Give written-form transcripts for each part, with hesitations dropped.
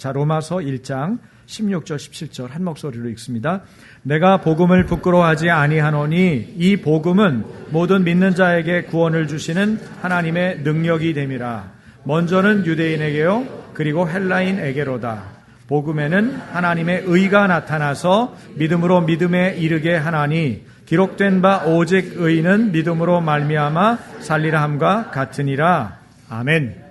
자, 로마서 1장 16절 17절 한 목소리로 읽습니다. 내가 복음을 부끄러워하지 아니하노니 이 복음은 모든 믿는 자에게 구원을 주시는 하나님의 능력이 됨이라. 먼저는 유대인에게요 그리고 헬라인에게로다. 복음에는 하나님의 의가 나타나서 믿음으로 믿음에 이르게 하나니 기록된 바 오직 의인은 믿음으로 말미암아 살리라 함과 같으니라. 아멘.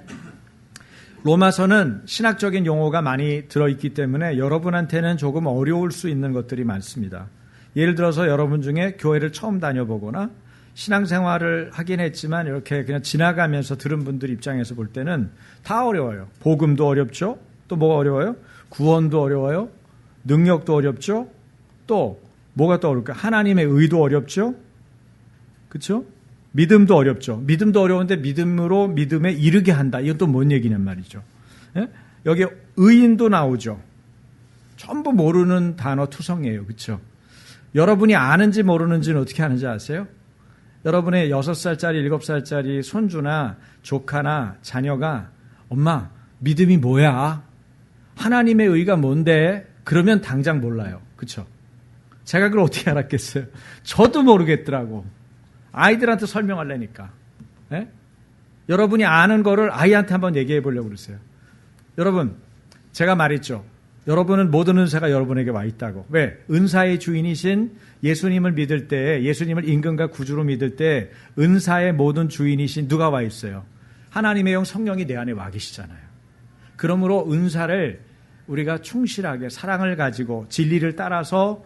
로마서는 신학적인 용어가 많이 들어있기 때문에 여러분한테는 조금 어려울 수 있는 것들이 많습니다. 예를 들어서 여러분 중에 교회를 처음 다녀보거나 신앙생활을 하긴 했지만 이렇게 그냥 지나가면서 들은 분들 입장에서 볼 때는 다 어려워요. 복음도 어렵죠. 또 뭐가 어려워요? 구원도 어려워요. 능력도 어렵죠. 또 뭐가 또 어려울까? 하나님의 의도 어렵죠. 그렇죠? 믿음도 어렵죠. 믿음도 어려운데 믿음으로 믿음에 이르게 한다. 이건 또 뭔 얘기냔 말이죠. 예? 여기 의인도 나오죠. 전부 모르는 단어 투성이에요. 그렇죠? 여러분이 아는지 모르는지는 어떻게 아는지 아세요? 여러분의 6살짜리, 7살짜리 손주나 조카나 자녀가 엄마, 믿음이 뭐야? 하나님의 의가 뭔데? 그러면 당장 몰라요. 그렇죠? 제가 그걸 어떻게 알았겠어요? 저도 모르겠더라고. 아이들한테 설명하려니까. 예? 여러분이 아는 거를 아이한테 한번 얘기해 보려고 그러세요. 여러분, 제가 말했죠. 여러분은 모든 은사가 여러분에게 와 있다고. 왜? 은사의 주인이신 예수님을 믿을 때, 예수님을 임금과 구주로 믿을 때 은사의 모든 주인이신 누가 와 있어요? 하나님의 영 성령이 내 안에 와 계시잖아요. 그러므로 은사를 우리가 충실하게 사랑을 가지고 진리를 따라서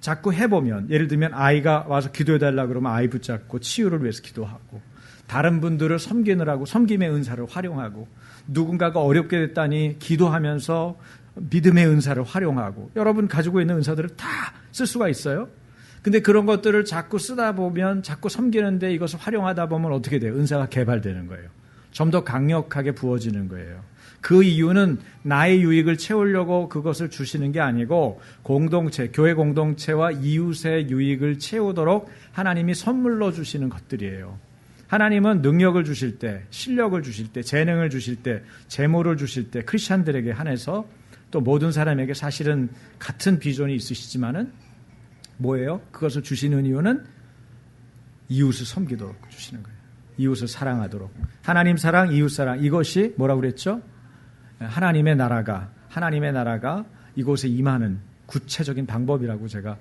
자꾸 해보면, 예를 들면 아이가 와서 기도해달라 그러면 아이 붙잡고 치유를 위해서 기도하고, 다른 분들을 섬기느라고 섬김의 은사를 활용하고, 누군가가 어렵게 됐다니 기도하면서 믿음의 은사를 활용하고, 여러분 가지고 있는 은사들을 다 쓸 수가 있어요. 근데 그런 것들을 자꾸 쓰다 보면, 자꾸 섬기는데 이것을 활용하다 보면 어떻게 돼요? 은사가 개발되는 거예요. 좀 더 강력하게 부어지는 거예요. 그 이유는 나의 유익을 채우려고 그것을 주시는 게 아니고 공동체, 교회 공동체와 이웃의 유익을 채우도록 하나님이 선물로 주시는 것들이에요. 하나님은 능력을 주실 때, 실력을 주실 때, 재능을 주실 때, 재물을 주실 때 크리스찬들에게 한해서 또 모든 사람에게 사실은 같은 비전이 있으시지만은 뭐예요? 그것을 주시는 이유는 이웃을 섬기도록 주시는 거예요. 이웃을 사랑하도록. 하나님 사랑, 이웃 사랑, 이것이 뭐라고 그랬죠? 하나님의 나라가 이곳에 임하는 구체적인 방법이라고 제가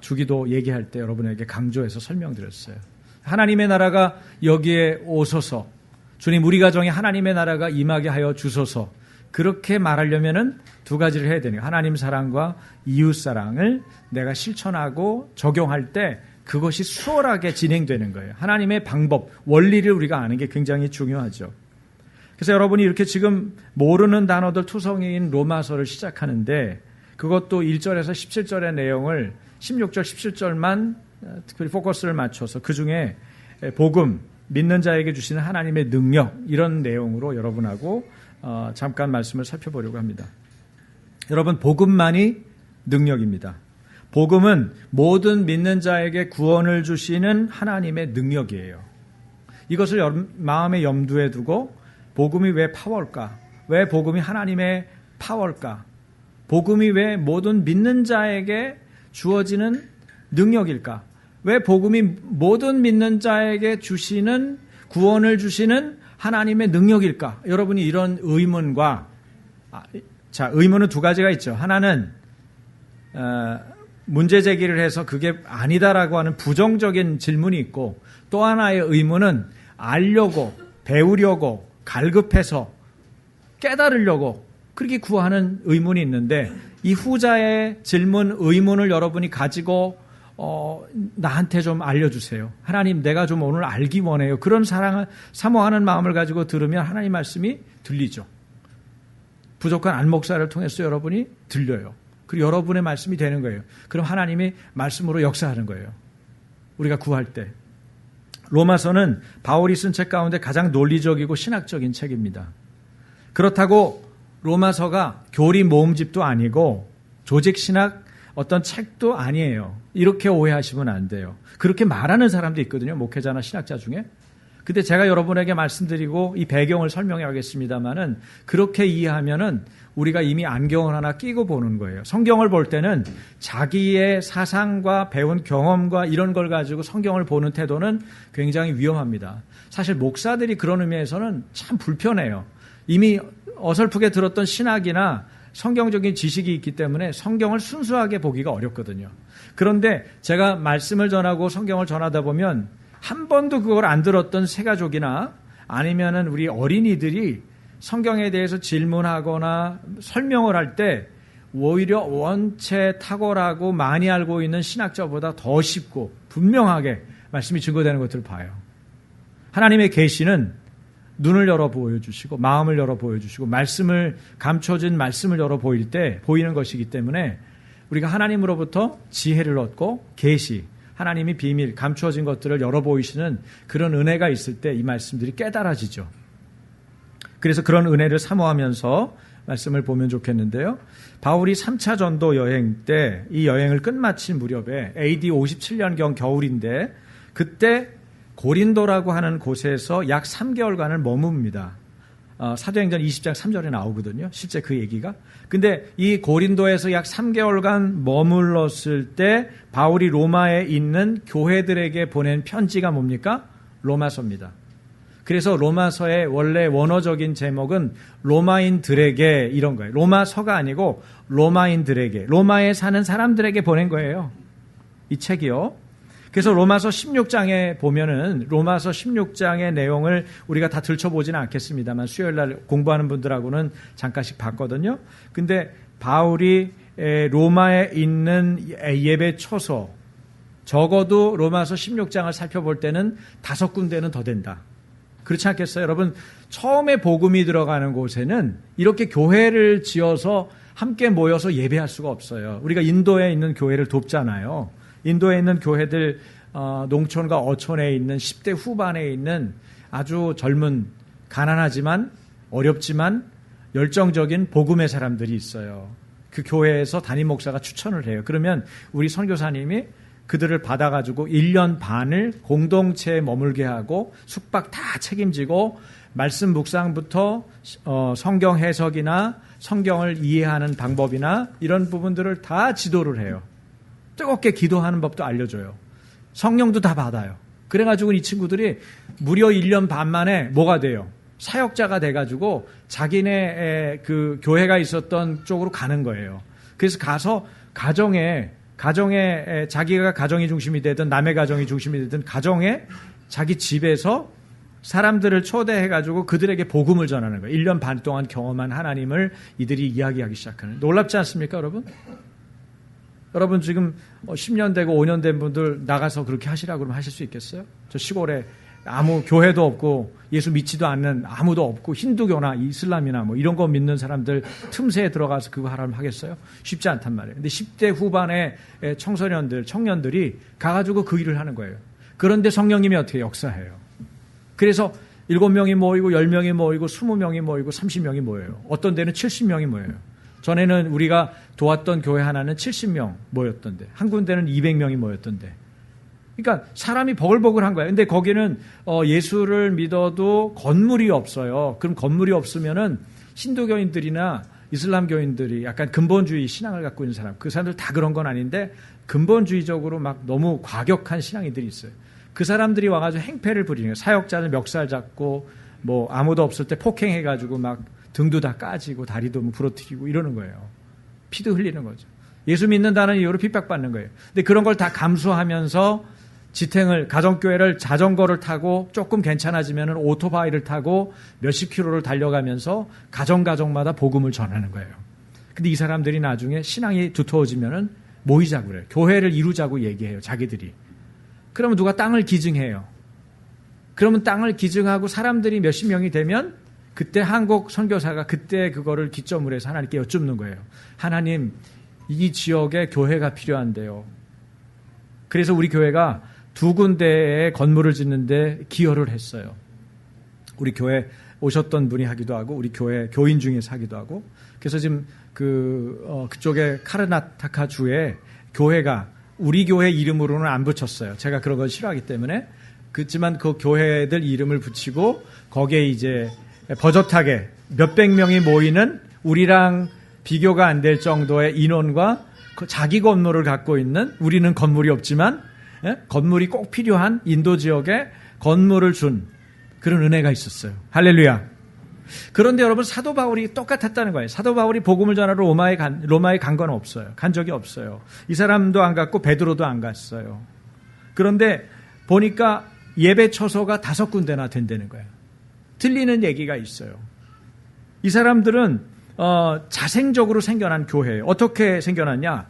주기도 얘기할 때 여러분에게 강조해서 설명드렸어요. 하나님의 나라가 여기에 오소서, 주님 우리 가정에 하나님의 나라가 임하게 하여 주소서, 그렇게 말하려면은 두 가지를 해야 되네요. 하나님 사랑과 이웃 사랑을 내가 실천하고 적용할 때 그것이 수월하게 진행되는 거예요. 하나님의 방법, 원리를 우리가 아는 게 굉장히 중요하죠. 그래서 여러분이 이렇게 지금 모르는 단어들 투성이인 로마서를 시작하는데 그것도 1절에서 17절의 내용을 16절, 17절만 특별히 포커스를 맞춰서 그중에 복음, 믿는 자에게 주시는 하나님의 능력, 이런 내용으로 여러분하고 잠깐 말씀을 살펴보려고 합니다. 여러분, 복음만이 능력입니다. 복음은 모든 믿는 자에게 구원을 주시는 하나님의 능력이에요. 이것을 마음에 염두에 두고 복음이 왜 파워일까? 왜 복음이 하나님의 파워일까? 복음이 왜 모든 믿는 자에게 주어지는 능력일까? 왜 복음이 모든 믿는 자에게 주시는 구원을 주시는 하나님의 능력일까? 여러분이 이런 의문과 의문은 두 가지가 있죠. 하나는 문제 제기를 해서 그게 아니다라고 하는 부정적인 질문이 있고, 또 하나의 의문은 알려고, 배우려고, 갈급해서 깨달으려고 그렇게 구하는 의문이 있는데, 이 후자의 질문, 의문을 여러분이 가지고 나한테 좀 알려주세요. 하나님, 내가 좀 오늘 알기 원해요. 그런 사랑을 사모하는 마음을 가지고 들으면 하나님 말씀이 들리죠. 부족한 안목사를 통해서 여러분이 들려요. 그리고 여러분의 말씀이 되는 거예요. 그럼 하나님이 말씀으로 역사하는 거예요. 우리가 구할 때. 로마서는 바울이 쓴 책 가운데 가장 논리적이고 신학적인 책입니다. 그렇다고 로마서가 교리 모음집도 아니고 조직신학 어떤 책도 아니에요. 이렇게 오해하시면 안 돼요. 그렇게 말하는 사람도 있거든요. 목회자나 신학자 중에. 근데 제가 여러분에게 말씀드리고 이 배경을 설명하겠습니다만은 그렇게 이해하면은 우리가 이미 안경을 하나 끼고 보는 거예요. 성경을 볼 때는 자기의 사상과 배운 경험과 이런 걸 가지고 성경을 보는 태도는 굉장히 위험합니다. 사실 목사들이 그런 의미에서는 참 불편해요. 이미 어설프게 들었던 신학이나 성경적인 지식이 있기 때문에 성경을 순수하게 보기가 어렵거든요. 그런데 제가 말씀을 전하고 성경을 전하다 보면 한 번도 그걸 안 들었던 새가족이나 아니면은 우리 어린이들이 성경에 대해서 질문하거나 설명을 할 때 오히려 원체 탁월하고 많이 알고 있는 신학자보다 더 쉽고 분명하게 말씀이 증거되는 것들을 봐요. 하나님의 계시는 눈을 열어 보여주시고 마음을 열어 보여주시고 말씀을 감춰진 말씀을 열어 보일 때 보이는 것이기 때문에 우리가 하나님으로부터 지혜를 얻고 계시, 하나님이 비밀, 감추어진 것들을 열어 보이시는 그런 은혜가 있을 때 이 말씀들이 깨달아지죠. 그래서 그런 은혜를 사모하면서 말씀을 보면 좋겠는데요. 바울이 3차 전도 여행 때 이 여행을 끝마친 무렵에 AD 57년경 겨울인데 그때 고린도라고 하는 곳에서 약 3개월간을 머뭅니다. 사도행전 20장 3절에 나오거든요. 실제 그 얘기가. 근데 이 고린도에서 약 3개월간 머물렀을 때 바울이 로마에 있는 교회들에게 보낸 편지가 뭡니까? 로마서입니다. 그래서 로마서의 원래 원어적인 제목은 로마인들에게 이런 거예요. 로마서가 아니고 로마인들에게, 로마에 사는 사람들에게 보낸 거예요. 이 책이요. 그래서 로마서 16장에 보면은 로마서 16장의 내용을 우리가 다 들춰보지는 않겠습니다만 수요일 날 공부하는 분들하고는 잠깐씩 봤거든요. 근데 바울이 로마에 있는 예배 초소, 적어도 로마서 16장을 살펴볼 때는 5군데는 더 된다. 그렇지 않겠어요? 여러분, 처음에 복음이 들어가는 곳에는 이렇게 교회를 지어서 함께 모여서 예배할 수가 없어요. 우리가 인도에 있는 교회를 돕잖아요. 인도에 있는 교회들, 농촌과 어촌에 있는 10대 후반에 있는 아주 젊은, 가난하지만 어렵지만 열정적인 복음의 사람들이 있어요. 그 교회에서 담임 목사가 추천을 해요. 그러면 우리 선교사님이 그들을 받아가지고 1년 반을 공동체에 머물게 하고 숙박 다 책임지고 말씀 묵상부터 성경 해석이나 성경을 이해하는 방법이나 이런 부분들을 다 지도를 해요. 뜨겁게 기도하는 법도 알려줘요. 성령도 다 받아요. 그래가지고 이 친구들이 무려 1년 반 만에 뭐가 돼요? 사역자가 돼가지고 자기네 그 교회가 있었던 쪽으로 가는 거예요. 그래서 가서 가정에 자기가 가정이 중심이 되든 남의 가정이 중심이 되든 가정에 자기 집에서 사람들을 초대해가지고 그들에게 복음을 전하는 거예요. 1년 반 동안 경험한 하나님을 이들이 이야기하기 시작하는. 놀랍지 않습니까, 여러분? 여러분 지금 10년 되고 5년 된 분들 나가서 그렇게 하시라고 그러면 하실 수 있겠어요? 저 시골에 아무 교회도 없고 예수 믿지도 않는 아무도 없고 힌두교나 이슬람이나 뭐 이런 거 믿는 사람들 틈새에 들어가서 그거 하라면 하겠어요? 쉽지 않단 말이에요. 근데 10대 후반의 청소년들, 청년들이 가가지고 그 일을 하는 거예요. 그런데 성령님이 어떻게 역사해요? 그래서 7명이 모이고 10명이 모이고 20명이 모이고 30명이 모여요. 어떤 데는 70명이 모여요. 전에는 우리가 도왔던 교회 하나는 70명 모였던데 한 군데는 200명이 모였던데 그러니까 사람이 버글버글한 거예요. 근데 거기는 예수를 믿어도 건물이 없어요. 그럼 건물이 없으면은 힌두교인들이나 이슬람교인들이 약간 근본주의 신앙을 갖고 있는 사람, 그 사람들 다 그런 건 아닌데 근본주의적으로 막 너무 과격한 신앙인들이 있어요. 그 사람들이 와가지고 행패를 부리는 거예요. 사역자는 멱살 잡고 뭐 아무도 없을 때 폭행해가지고 막 등도 다 까지고 다리도 부러뜨리고 이러는 거예요. 피도 흘리는 거죠. 예수 믿는다는 이유로 핍박받는 거예요. 근데 그런 걸 다 감수하면서 지탱을, 가정교회를 자전거를 타고 조금 괜찮아지면 오토바이를 타고 몇십 킬로를 달려가면서 가정마다 복음을 전하는 거예요. 근데 이 사람들이 나중에 신앙이 두터워지면 모이자고 그래요. 교회를 이루자고 얘기해요. 자기들이. 그러면 누가 땅을 기증해요. 그러면 땅을 기증하고 사람들이 몇십 명이 되면 그때 한국 선교사가 그때 그거를 기점으로 해서 하나님께 여쭙는 거예요. 하나님, 이 지역에 교회가 필요한데요. 그래서 우리 교회가 2군데의 건물을 짓는데 기여를 했어요. 우리 교회 오셨던 분이 하기도 하고 우리 교회 교인 중에서 하기도 하고 그래서 지금 그쪽에 카르나타카 주에 교회가 우리 교회 이름으로는 안 붙였어요. 제가 그런 걸 싫어하기 때문에 그렇지만 그 교회들 이름을 붙이고 거기에 이제 버젓하게 몇백 명이 모이는 우리랑 비교가 안 될 정도의 인원과 그 자기 건물을 갖고 있는 우리는 건물이 없지만 건물이 꼭 필요한 인도 지역에 건물을 준 그런 은혜가 있었어요. 할렐루야. 그런데 여러분 사도 바울이 똑같았다는 거예요. 사도 바울이 복음을 전하러 로마에 간 건 없어요. 간 적이 없어요. 이 사람도 안 갔고 베드로도 안 갔어요. 그런데 보니까 예배 처소가 5군데나 된다는 거예요. 들리는 얘기가 있어요. 이 사람들은 자생적으로 생겨난 교회예요. 어떻게 생겨났냐?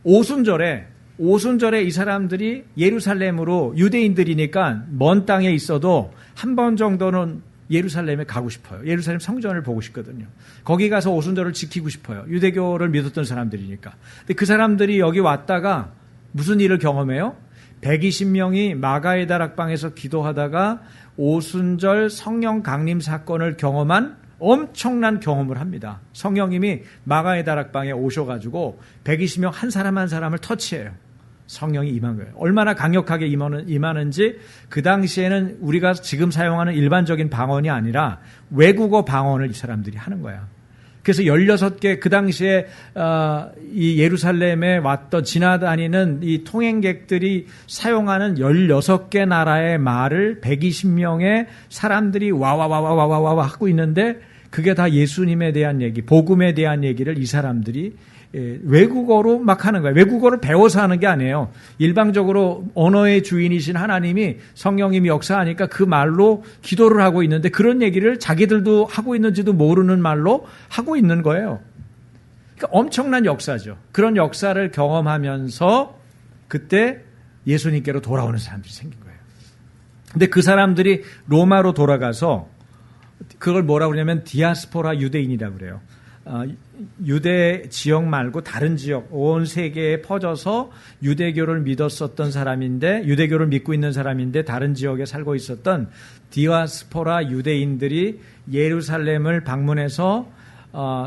오순절에 이 사람들이 예루살렘으로 유대인들이니까 먼 땅에 있어도 한 번 정도는 예루살렘에 가고 싶어요. 예루살렘 성전을 보고 싶거든요. 거기 가서 오순절을 지키고 싶어요. 유대교를 믿었던 사람들이니까. 근데 그 사람들이 여기 왔다가 무슨 일을 경험해요? 120명이 마가의 다락방에서 기도하다가 오순절 성령 강림 사건을 경험한 엄청난 경험을 합니다. 성령님이 마가의 다락방에 오셔가지고 120명 한 사람 한 사람을 터치해요. 성령이 임한 거예요. 얼마나 강력하게 임하는지 그 당시에는 우리가 지금 사용하는 일반적인 방언이 아니라 외국어 방언을 이 사람들이 하는 거야. 그래서 16개 그 당시에 이 예루살렘에 왔던 지나다니는 이 통행객들이 사용하는 16개 나라의 말을 120명의 사람들이 와와와와와와 하고 있는데 그게 다 예수님에 대한 얘기, 복음에 대한 얘기를 이 사람들이 외국어로 막 하는 거예요. 외국어를 배워서 하는 게 아니에요. 일방적으로 언어의 주인이신 하나님이 성령님이 역사하니까 그 말로 기도를 하고 있는데 그런 얘기를 자기들도 하고 있는지도 모르는 말로 하고 있는 거예요. 그러니까 엄청난 역사죠. 그런 역사를 경험하면서 그때 예수님께로 돌아오는 사람들이 생긴 거예요. 근데 그 사람들이 로마로 돌아가서 그걸 뭐라고 그러냐면 디아스포라 유대인이라고 그래요. 유대 지역 말고 다른 지역, 온 세계에 퍼져서 유대교를 믿었었던 사람인데, 유대교를 믿고 있는 사람인데 다른 지역에 살고 있었던 디아스포라 유대인들이 예루살렘을 방문해서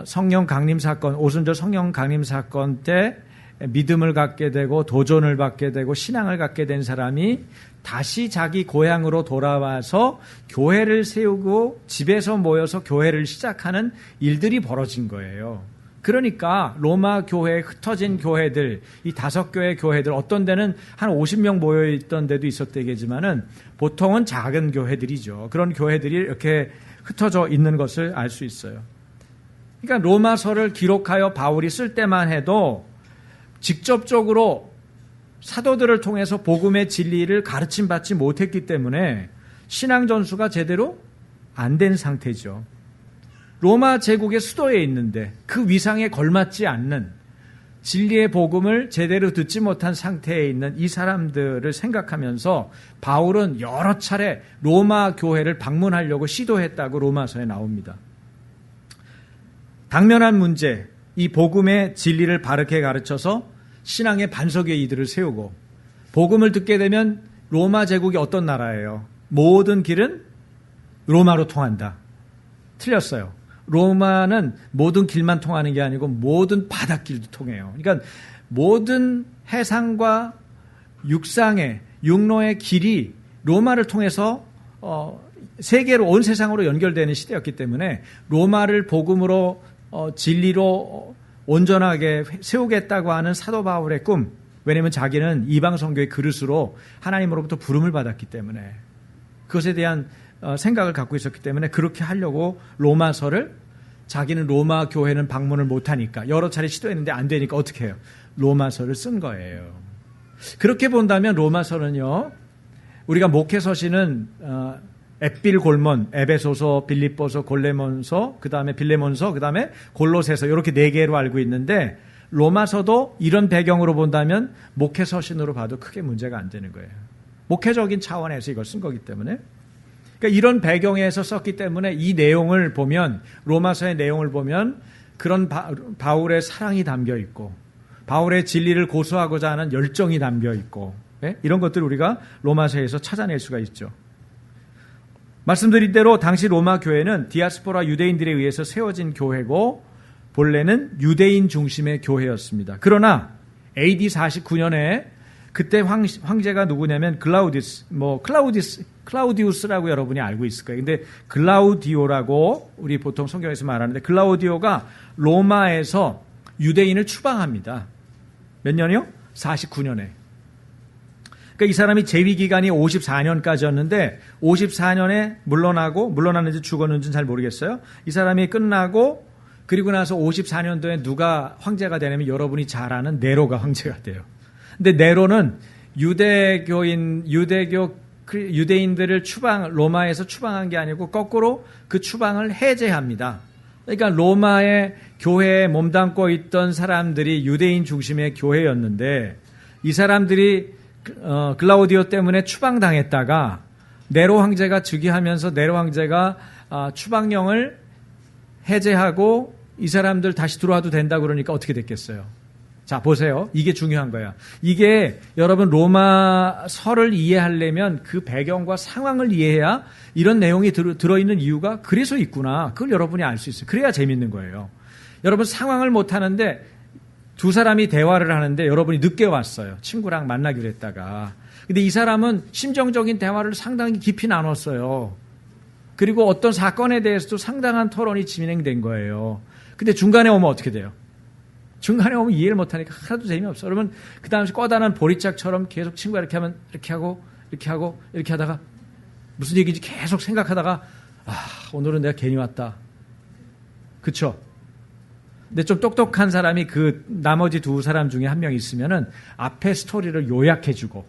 성령 강림 사건, 오순절 성령 강림 사건 때 믿음을 갖게 되고 도전을 받게 되고 신앙을 갖게 된 사람이 다시 자기 고향으로 돌아와서 교회를 세우고 집에서 모여서 교회를 시작하는 일들이 벌어진 거예요. 그러니까 로마 교회에 흩어진 교회들, 이 5교회 교회들, 어떤 데는 한 50명 모여있던 데도 있었대겠지만은 보통은 작은 교회들이죠. 그런 교회들이 이렇게 흩어져 있는 것을 알 수 있어요. 그러니까 로마서를 기록하여 바울이 쓸 때만 해도 직접적으로 사도들을 통해서 복음의 진리를 가르침받지 못했기 때문에 신앙 전수가 제대로 안 된 상태죠. 로마 제국의 수도에 있는데 그 위상에 걸맞지 않는 진리의 복음을 제대로 듣지 못한 상태에 있는 이 사람들을 생각하면서 바울은 여러 차례 로마 교회를 방문하려고 시도했다고 로마서에 나옵니다. 당면한 문제, 이 복음의 진리를 바르게 가르쳐서 신앙의 반석 위에 이들을 세우고, 복음을 듣게 되면 로마 제국이 어떤 나라예요? 모든 길은 로마로 통한다. 틀렸어요. 로마는 모든 길만 통하는 게 아니고 모든 바닷길도 통해요. 그러니까 모든 해상과 육상의 육로의 길이 로마를 통해서 세계로, 온 세상으로 연결되는 시대였기 때문에 로마를 복음으로 진리로 온전하게 세우겠다고 하는 사도 바울의 꿈, 왜냐하면 자기는 이방 선교의 그릇으로 하나님으로부터 부름을 받았기 때문에 그것에 대한 생각을 갖고 있었기 때문에 그렇게 하려고 로마서를, 자기는 로마 교회는 방문을 못하니까 여러 차례 시도했는데 안 되니까 어떻게 해요? 로마서를 쓴 거예요. 그렇게 본다면 로마서는요, 우리가 목회서시는 앳빌골몬, 에베소서, 빌립보서, 골레몬서, 그 다음에 빌레몬서, 그 다음에 골로새서, 이렇게 4개로 알고 있는데 로마서도 이런 배경으로 본다면 목회서신으로 봐도 크게 문제가 안 되는 거예요. 목회적인 차원에서 이걸 쓴 거기 때문에. 그러니까 이런 배경에서 썼기 때문에 이 내용을 보면, 로마서의 내용을 보면 그런 바울의 사랑이 담겨 있고 바울의 진리를 고수하고자 하는 열정이 담겨 있고, 이런 것들을 우리가 로마서에서 찾아낼 수가 있죠. 말씀드린 대로 당시 로마 교회는 디아스포라 유대인들에 의해서 세워진 교회고 본래는 유대인 중심의 교회였습니다. 그러나 AD 49년에 그때 황제가 누구냐면 클라우디우스라고 여러분이 알고 있을 거예요. 근데 글라우디오라고 우리 보통 성경에서 말하는데, 글라우디오가 로마에서 유대인을 추방합니다. 몇 년이요? 49년에. 그러니까 이 사람이 재위 기간이 54년까지였는데 54년에 물러났는지 죽었는지는 잘 모르겠어요. 이 사람이 끝나고 그리고 나서 54년도에 누가 황제가 되냐면 여러분이 잘 아는 네로가 황제가 돼요. 근데 네로는 유대인들을 로마에서 추방한 게 아니고 거꾸로 그 추방을 해제합니다. 그러니까 로마의 교회에 몸담고 있던 사람들이 유대인 중심의 교회였는데 이 사람들이 글라우디오 때문에 추방당했다가 네로 황제가 즉위하면서 네로 황제가 추방령을 해제하고 이 사람들 다시 들어와도 된다 그러니까 어떻게 됐겠어요? 자, 보세요. 이게 중요한 거야. 이게 여러분 로마서를 이해하려면 그 배경과 상황을 이해해야 이런 내용이 들어있는 이유가 그래서 있구나. 그걸 여러분이 알 수 있어요. 그래야 재밌는 거예요. 여러분 상황을 못 하는데 두 사람이 대화를 하는데 여러분이 늦게 왔어요. 친구랑 만나기로 했다가. 근데 이 사람은 심정적인 대화를 상당히 깊이 나눴어요. 그리고 어떤 사건에 대해서도 상당한 토론이 진행된 거예요. 근데 중간에 오면 어떻게 돼요? 중간에 오면 이해를 못하니까 하나도 재미없어. 그러면 그 다음에 꺼다난 보리짝처럼 계속 친구가 이렇게 하면 이렇게 하고 이렇게 하다가 무슨 얘기인지 계속 생각하다가 오늘은 내가 괜히 왔다. 그쵸? 근데 좀 똑똑한 사람이 그 나머지 두 사람 중에 한 명 있으면은 앞에 스토리를 요약해주고,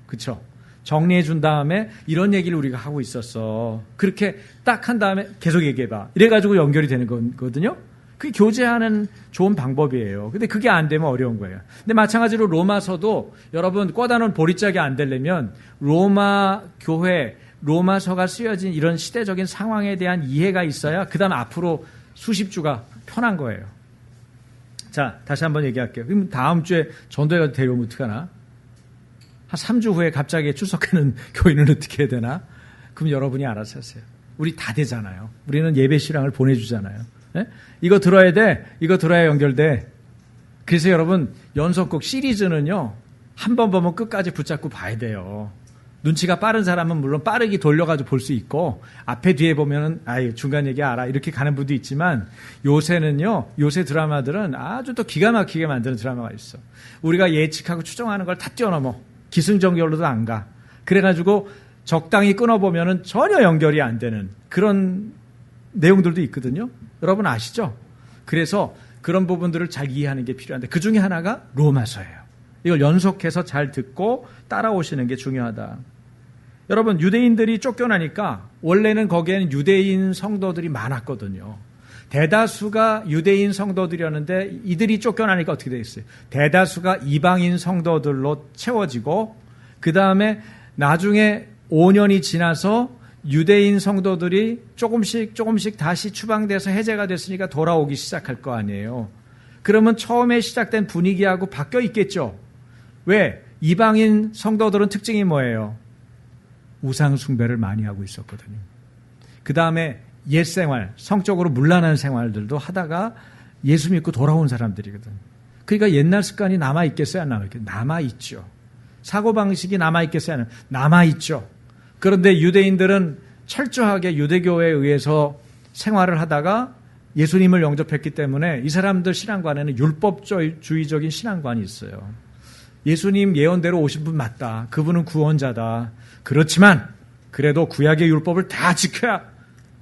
그쵸? 정리해준 다음에 이런 얘기를 우리가 하고 있었어. 그렇게 딱 한 다음에 계속 얘기해봐. 이래가지고 연결이 되는 거거든요? 그게 교제하는 좋은 방법이에요. 근데 그게 안 되면 어려운 거예요. 근데 마찬가지로 로마서도 여러분 꺼다놓은 보리짝이 안 되려면 로마 교회, 로마서가 쓰여진 이런 시대적인 상황에 대한 이해가 있어야 그 다음 앞으로 수십 주가 편한 거예요. 자, 다시 한번 얘기할게요. 그럼 다음 주에 전도회 가서 데려오면 어떡하나? 한 3주 후에 갑자기 출석하는 교인은 어떻게 해야 되나? 그럼 여러분이 알아서 하세요. 우리 다 되잖아요. 우리는 예배 실황을 보내주잖아요. 네? 이거 들어야 돼. 이거 들어야 연결돼. 그래서 여러분 연속곡 시리즈는요. 한 번 보면 끝까지 붙잡고 봐야 돼요. 눈치가 빠른 사람은 물론 빠르게 돌려가지고 볼 수 있고 앞에 뒤에 보면은 중간 얘기 알아 이렇게 가는 분도 있지만 요새는요. 요새 드라마들은 아주 또 기가 막히게 만드는 드라마가 있어. 우리가 예측하고 추정하는 걸 다 뛰어넘어. 기승전결로도 안 가. 그래가지고 적당히 끊어보면은 전혀 연결이 안 되는 그런 내용들도 있거든요. 여러분 아시죠? 그래서 그런 부분들을 잘 이해하는 게 필요한데 그 중에 하나가 로마서예요. 이걸 연속해서 잘 듣고 따라오시는 게 중요하다. 여러분 유대인들이 쫓겨나니까 원래는 거기에는 유대인 성도들이 많았거든요. 대다수가 유대인 성도들이었는데 이들이 쫓겨나니까 어떻게 되겠어요? 대다수가 이방인 성도들로 채워지고 그 다음에 나중에 5년이 지나서 유대인 성도들이 조금씩 다시 추방돼서 해제가 됐으니까 돌아오기 시작할 거 아니에요. 그러면 처음에 시작된 분위기하고 바뀌어 있겠죠. 왜? 이방인 성도들은 특징이 뭐예요? 우상 숭배를 많이 하고 있었거든요. 그 다음에 옛 생활, 성적으로 문란한 생활들도 하다가 예수 믿고 돌아온 사람들이거든. 그러니까 옛날 습관이 남아있겠어요? 안 남아있겠어요? 남아있죠. 사고방식이 남아있겠어요? 남아있죠. 그런데 유대인들은 철저하게 유대교에 의해서 생활을 하다가 예수님을 영접했기 때문에 이 사람들 신앙관에는 율법주의적인 신앙관이 있어요. 예수님 예언대로 오신 분 맞다. 그분은 구원자다. 그렇지만 그래도 구약의 율법을 다 지켜야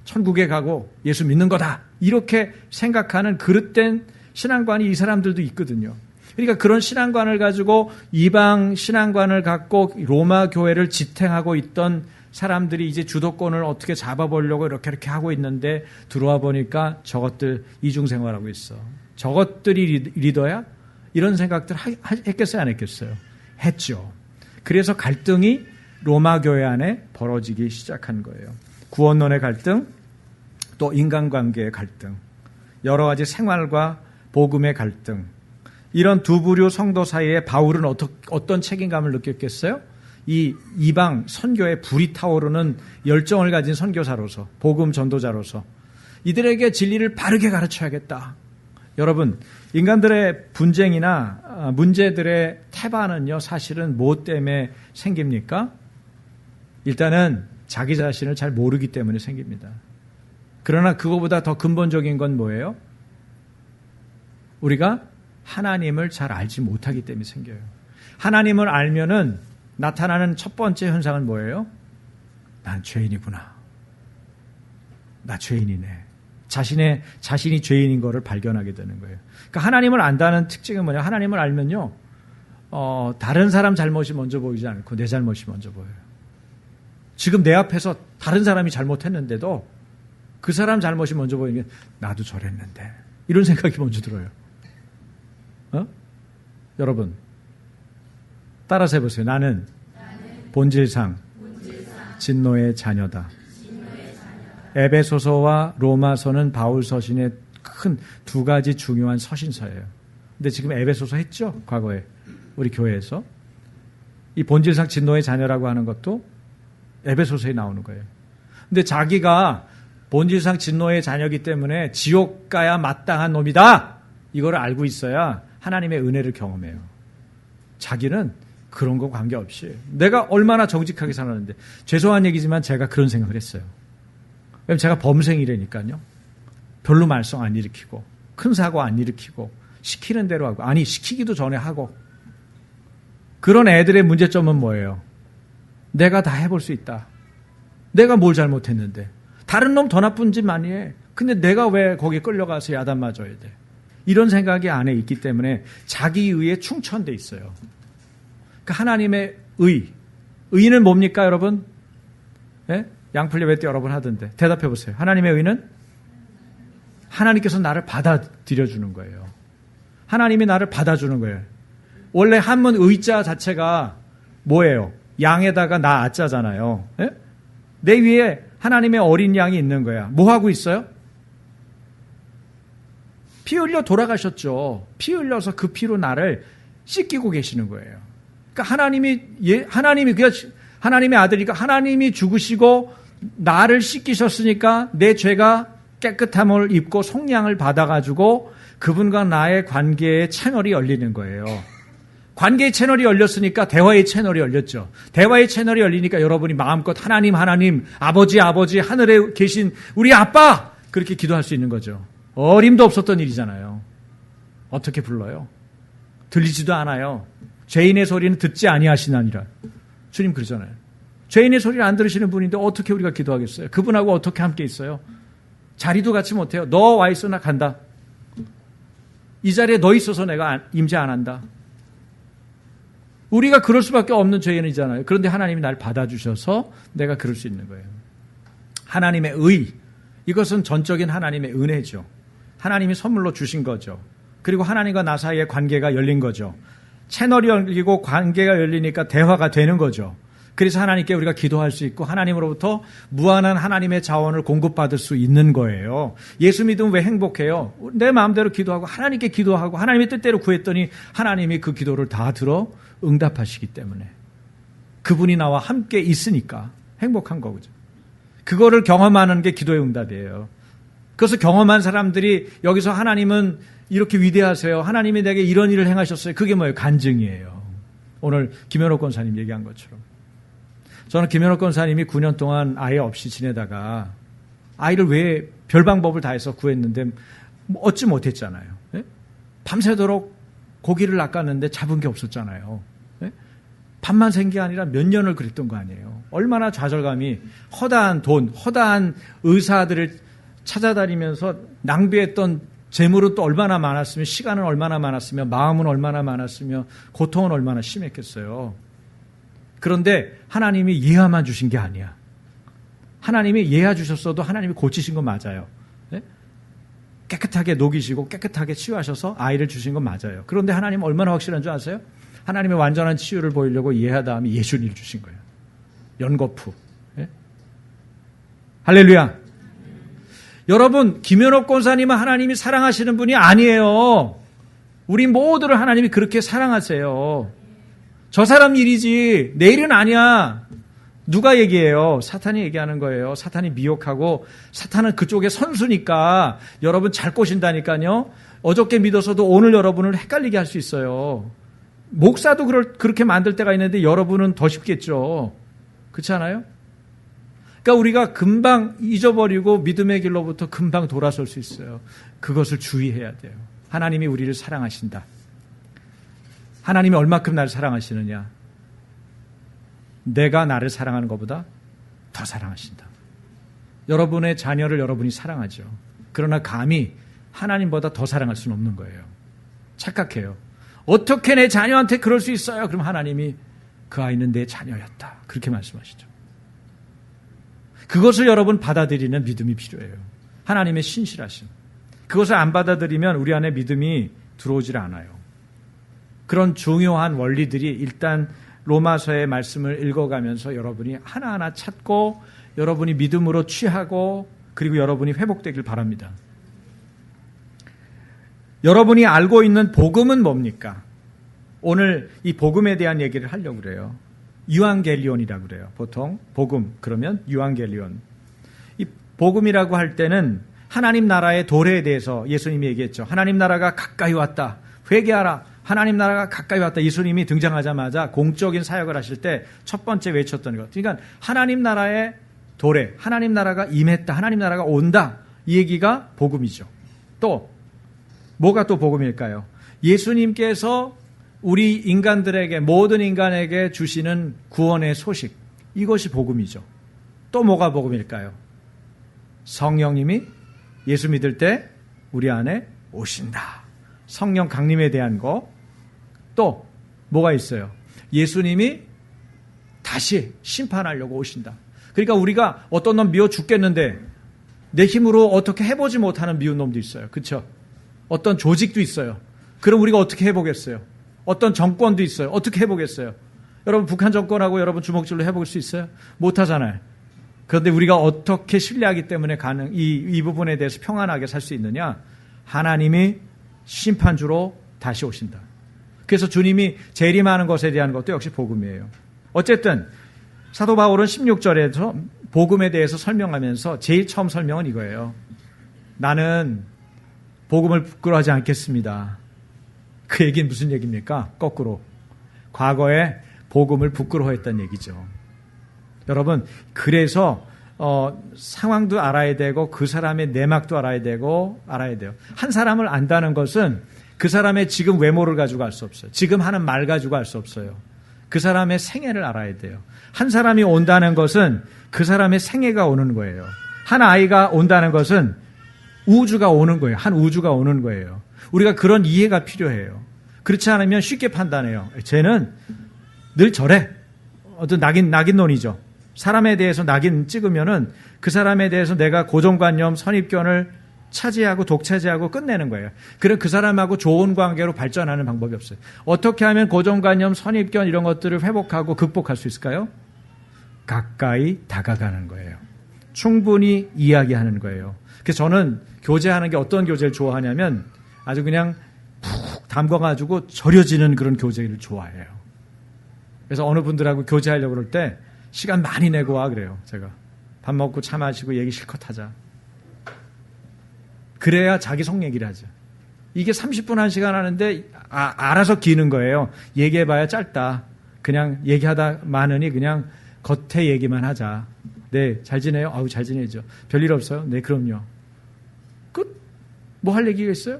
천국에 가고 예수 믿는 거다. 이렇게 생각하는 그릇된 신앙관이 이 사람들도 있거든요. 그러니까 그런 신앙관을 가지고 이방 신앙관을 갖고 로마 교회를 지탱하고 있던 사람들이 이제 주도권을 어떻게 잡아보려고 이렇게 하고 있는데 들어와 보니까 저것들 이중생활하고 있어. 저것들이 리더야? 이런 생각들 했겠어요? 안 했겠어요? 했죠. 그래서 갈등이 로마 교회 안에 벌어지기 시작한 거예요. 구원론의 갈등, 또 인간관계의 갈등, 여러 가지 생활과 복음의 갈등. 이런 두 부류 성도 사이에 바울은 어떤 책임감을 느꼈겠어요? 이 이방 선교에 불이 타오르는 열정을 가진 선교사로서, 복음 전도자로서 이들에게 진리를 바르게 가르쳐야겠다. 여러분, 인간들의 분쟁이나 문제들의 태반은요, 사실은 무엇 때문에 생깁니까? 일단은 자기 자신을 잘 모르기 때문에 생깁니다. 그러나 그거보다 더 근본적인 건 뭐예요? 우리가 하나님을 잘 알지 못하기 때문에 생겨요. 하나님을 알면은 나타나는 첫 번째 현상은 뭐예요? 난 죄인이구나. 나 죄인이네. 자신이 죄인인 거를 발견하게 되는 거예요. 그러니까 하나님을 안다는 특징은 뭐냐? 하나님을 알면요, 다른 사람 잘못이 먼저 보이지 않고 내 잘못이 먼저 보여요. 지금 내 앞에서 다른 사람이 잘못했는데도 그 사람 잘못이 먼저 보이는 게 나도 저랬는데 이런 생각이 먼저 들어요. 여러분, 따라서 해보세요. 나는 본질상 진노의 자녀다. 에베소서와 로마서는 바울 서신의 큰 두 가지 중요한 서신서예요. 근데 지금 에베소서 했죠? 과거에 우리 교회에서. 이 본질상 진노의 자녀라고 하는 것도 에베소서에 나오는 거예요. 근데 자기가 본질상 진노의 자녀이기 때문에 지옥 가야 마땅한 놈이다, 이거를 알고 있어야 하나님의 은혜를 경험해요. 자기는 그런 거 관계없이 내가 얼마나 정직하게 살았는데, 죄송한 얘기지만 제가 그런 생각을 했어요. 왜냐면 제가 범생이라니까요. 별로 말썽 안 일으키고 큰 사고 안 일으키고 시키는 대로 하고, 아니 시키기도 전에 하고, 그런 애들의 문제점은 뭐예요? 내가 다 해볼 수 있다. 내가 뭘 잘못했는데, 다른 놈 더 나쁜 짓 많이 해. 근데 내가 왜 거기 끌려가서 야단 맞아야 돼? 이런 생각이 안에 있기 때문에 자기 의에 충천돼 있어요. 그러니까 하나님의 의는 뭡니까, 여러분? 네? 양풀 예배 때 여러분 하던데 대답해 보세요. 하나님의 의는 하나님께서 나를 받아들여 주는 거예요. 하나님이 나를 받아주는 거예요. 원래 한문 의자 자체가 뭐예요? 양에다가 나 아자잖아요. 네? 내 위에 하나님의 어린 양이 있는 거야. 뭐 하고 있어요? 피 흘려 돌아가셨죠. 피 흘려서 그 피로 나를 씻기고 계시는 거예요. 그러니까 하나님의 아들이니까 하나님이 죽으시고 나를 씻기셨으니까 내 죄가 깨끗함을 입고 속량을 받아가지고 그분과 나의 관계의 채널이 열리는 거예요. 관계의 채널이 열렸으니까 대화의 채널이 열렸죠. 대화의 채널이 열리니까 여러분이 마음껏 하나님, 아버지, 하늘에 계신 우리 아빠, 그렇게 기도할 수 있는 거죠. 어림도 없었던 일이잖아요. 어떻게 불러요? 들리지도 않아요. 죄인의 소리는 듣지 아니하시나니라. 주님 그러잖아요. 죄인의 소리를 안 들으시는 분인데 어떻게 우리가 기도하겠어요? 그분하고 어떻게 함께 있어요? 자리도 같이 못해요. 너 와 있어, 나 간다. 이 자리에 너 있어서 내가 임재 안 한다. 우리가 그럴 수밖에 없는 죄인이잖아요. 그런데 하나님이 날 받아주셔서 내가 그럴 수 있는 거예요. 하나님의 의, 이것은 전적인 하나님의 은혜죠. 하나님이 선물로 주신 거죠. 그리고 하나님과 나 사이의 관계가 열린 거죠. 채널이 열리고 관계가 열리니까 대화가 되는 거죠. 그래서 하나님께 우리가 기도할 수 있고 하나님으로부터 무한한 하나님의 자원을 공급받을 수 있는 거예요. 예수 믿으면 왜 행복해요? 내 마음대로 기도하고 하나님께 기도하고 하나님의 뜻대로 구했더니 하나님이 그 기도를 다 들어 응답하시기 때문에, 그분이 나와 함께 있으니까 행복한 거죠. 그거를 경험하는 게 기도의 응답이에요. 그래서 경험한 사람들이 여기서 하나님은 이렇게 위대하세요, 하나님이 내게 이런 일을 행하셨어요, 그게 뭐예요? 간증이에요. 오늘 김현옥 권사님 얘기한 것처럼. 저는 김현옥 권사님이 9년 동안 아이 없이 지내다가 아이를 왜 별 방법을 다 해서 구했는데 얻지 못했잖아요. 네? 밤새도록 고기를 낚았는데 잡은 게 없었잖아요. 네? 밤만 샌 게 아니라 몇 년을 그랬던 거 아니에요. 얼마나 좌절감이, 허다한 돈, 허다한 의사들을 찾아다니면서 낭비했던 재물은 또 얼마나 많았으며, 시간은 얼마나 많았으며, 마음은 얼마나 많았으며, 고통은 얼마나 심했겠어요. 그런데 하나님이 예화만 주신 게 아니야. 하나님이 예화 주셨어도 하나님이 고치신 건 맞아요. 네? 깨끗하게 녹이시고 깨끗하게 치유하셔서 아이를 주신 건 맞아요. 그런데 하나님은 얼마나 확실한 줄 아세요? 하나님의 완전한 치유를 보이려고 예화 다음에 예수님을 주신 거예요. 연거푸. 네? 할렐루야. 여러분, 김현옥 권사님은 하나님이 사랑하시는 분이 아니에요. 우리 모두를 하나님이 그렇게 사랑하세요. 저 사람 일이지 내 일은 아니야. 누가 얘기해요? 사탄이 얘기하는 거예요. 사탄이 미혹하고, 사탄은 그쪽에 선수니까 여러분 잘 꼬신다니까요. 어저께 믿어서도 오늘 여러분을 헷갈리게 할 수 있어요. 목사도 그렇게 만들 때가 있는데 여러분은 더 쉽겠죠. 그렇지 않아요? 그러니까 우리가 금방 잊어버리고 믿음의 길로부터 금방 돌아설 수 있어요. 그것을 주의해야 돼요. 하나님이 우리를 사랑하신다. 하나님이 얼마큼 나를 사랑하시느냐. 내가 나를 사랑하는 것보다 더 사랑하신다. 여러분의 자녀를 여러분이 사랑하죠. 그러나 감히 하나님보다 더 사랑할 수는 없는 거예요. 착각해요. 어떻게 내 자녀한테 그럴 수 있어요? 그럼 하나님이 그 아이는 내 자녀였다. 그렇게 말씀하시죠. 그것을 여러분 받아들이는 믿음이 필요해요. 하나님의 신실하심. 그것을 안 받아들이면 우리 안에 믿음이 들어오질 않아요. 그런 중요한 원리들이 일단 로마서의 말씀을 읽어가면서 여러분이 하나하나 찾고 여러분이 믿음으로 취하고 그리고 여러분이 회복되길 바랍니다. 여러분이 알고 있는 복음은 뭡니까? 오늘 이 복음에 대한 얘기를 하려고 그래요. 유앙겔리온이라고 그래요. 보통 복음 그러면 유앙겔리온. 이 복음이라고 할 때는 하나님 나라의 도래에 대해서 예수님이 얘기했죠. 하나님 나라가 가까이 왔다. 회개하라. 하나님 나라가 가까이 왔다. 예수님이 등장하자마자 공적인 사역을 하실 때 첫 번째 외쳤던 것. 그러니까 하나님 나라의 도래, 하나님 나라가 임했다. 하나님 나라가 온다. 이 얘기가 복음이죠. 또 뭐가 또 복음일까요? 예수님께서 우리 인간들에게 모든 인간에게 주시는 구원의 소식. 이것이 복음이죠. 또 뭐가 복음일까요? 성령님이 예수 믿을 때 우리 안에 오신다. 성령 강림에 대한 거. 또 뭐가 있어요? 예수님이 다시 심판하려고 오신다. 그러니까 우리가 어떤 놈 미워 죽겠는데 내 힘으로 어떻게 해보지 못하는 미운 놈도 있어요. 그렇죠? 어떤 조직도 있어요. 그럼 우리가 어떻게 해보겠어요? 어떤 정권도 있어요. 어떻게 해보겠어요? 여러분 북한 정권하고 여러분 주먹질로 해볼 수 있어요? 못하잖아요. 그런데 우리가 어떻게 신뢰하기 때문에 이 부분에 대해서 평안하게 살 수 있느냐? 하나님이 심판주로 다시 오신다. 그래서 주님이 재림하는 것에 대한 것도 역시 복음이에요. 어쨌든 사도 바울은 16절에서 복음에 대해서 설명하면서 제일 처음 설명은 이거예요. 나는 복음을 부끄러워하지 않겠습니다. 그 얘기는 무슨 얘기입니까? 거꾸로. 과거에 복음을 부끄러워했다는 얘기죠. 여러분, 그래서 상황도 알아야 되고 그 사람의 내막도 알아야 돼요. 한 사람을 안다는 것은 그 사람의 지금 외모를 가지고 알 수 없어요. 지금 하는 말 가지고 알 수 없어요. 그 사람의 생애를 알아야 돼요. 한 사람이 온다는 것은 그 사람의 생애가 오는 거예요. 한 아이가 온다는 것은 우주가 오는 거예요. 한 우주가 오는 거예요. 우리가 그런 이해가 필요해요. 그렇지 않으면 쉽게 판단해요. 쟤는 늘 저래. 어떤 낙인론이죠. 사람에 대해서 낙인 찍으면은 그 사람에 대해서 내가 고정관념, 선입견을 차지하고 독차지하고 끝내는 거예요. 그래 그 사람하고 좋은 관계로 발전하는 방법이 없어요. 어떻게 하면 고정관념, 선입견 이런 것들을 회복하고 극복할 수 있을까요? 가까이 다가가는 거예요. 충분히 이야기하는 거예요. 그래서 저는 교제하는 게 어떤 교제를 좋아하냐면 아주 그냥 푹 담궈가지고 절여지는 그런 교제를 좋아해요. 그래서 어느 분들하고 교제하려고 그럴 때 시간 많이 내고 와 그래요. 제가 밥 먹고 차 마시고 얘기 실컷 하자. 그래야 자기 속 얘기를 하죠. 이게 30분 1시간 하는데 알아서 기는 거예요. 얘기해봐야 짧다. 그냥 얘기하다 많으니 그냥 겉에 얘기만 하자. 네, 잘 지내요? 아우 잘 지내죠. 별일 없어요? 네, 그럼요. 끝? 뭐 할 얘기가 있어요?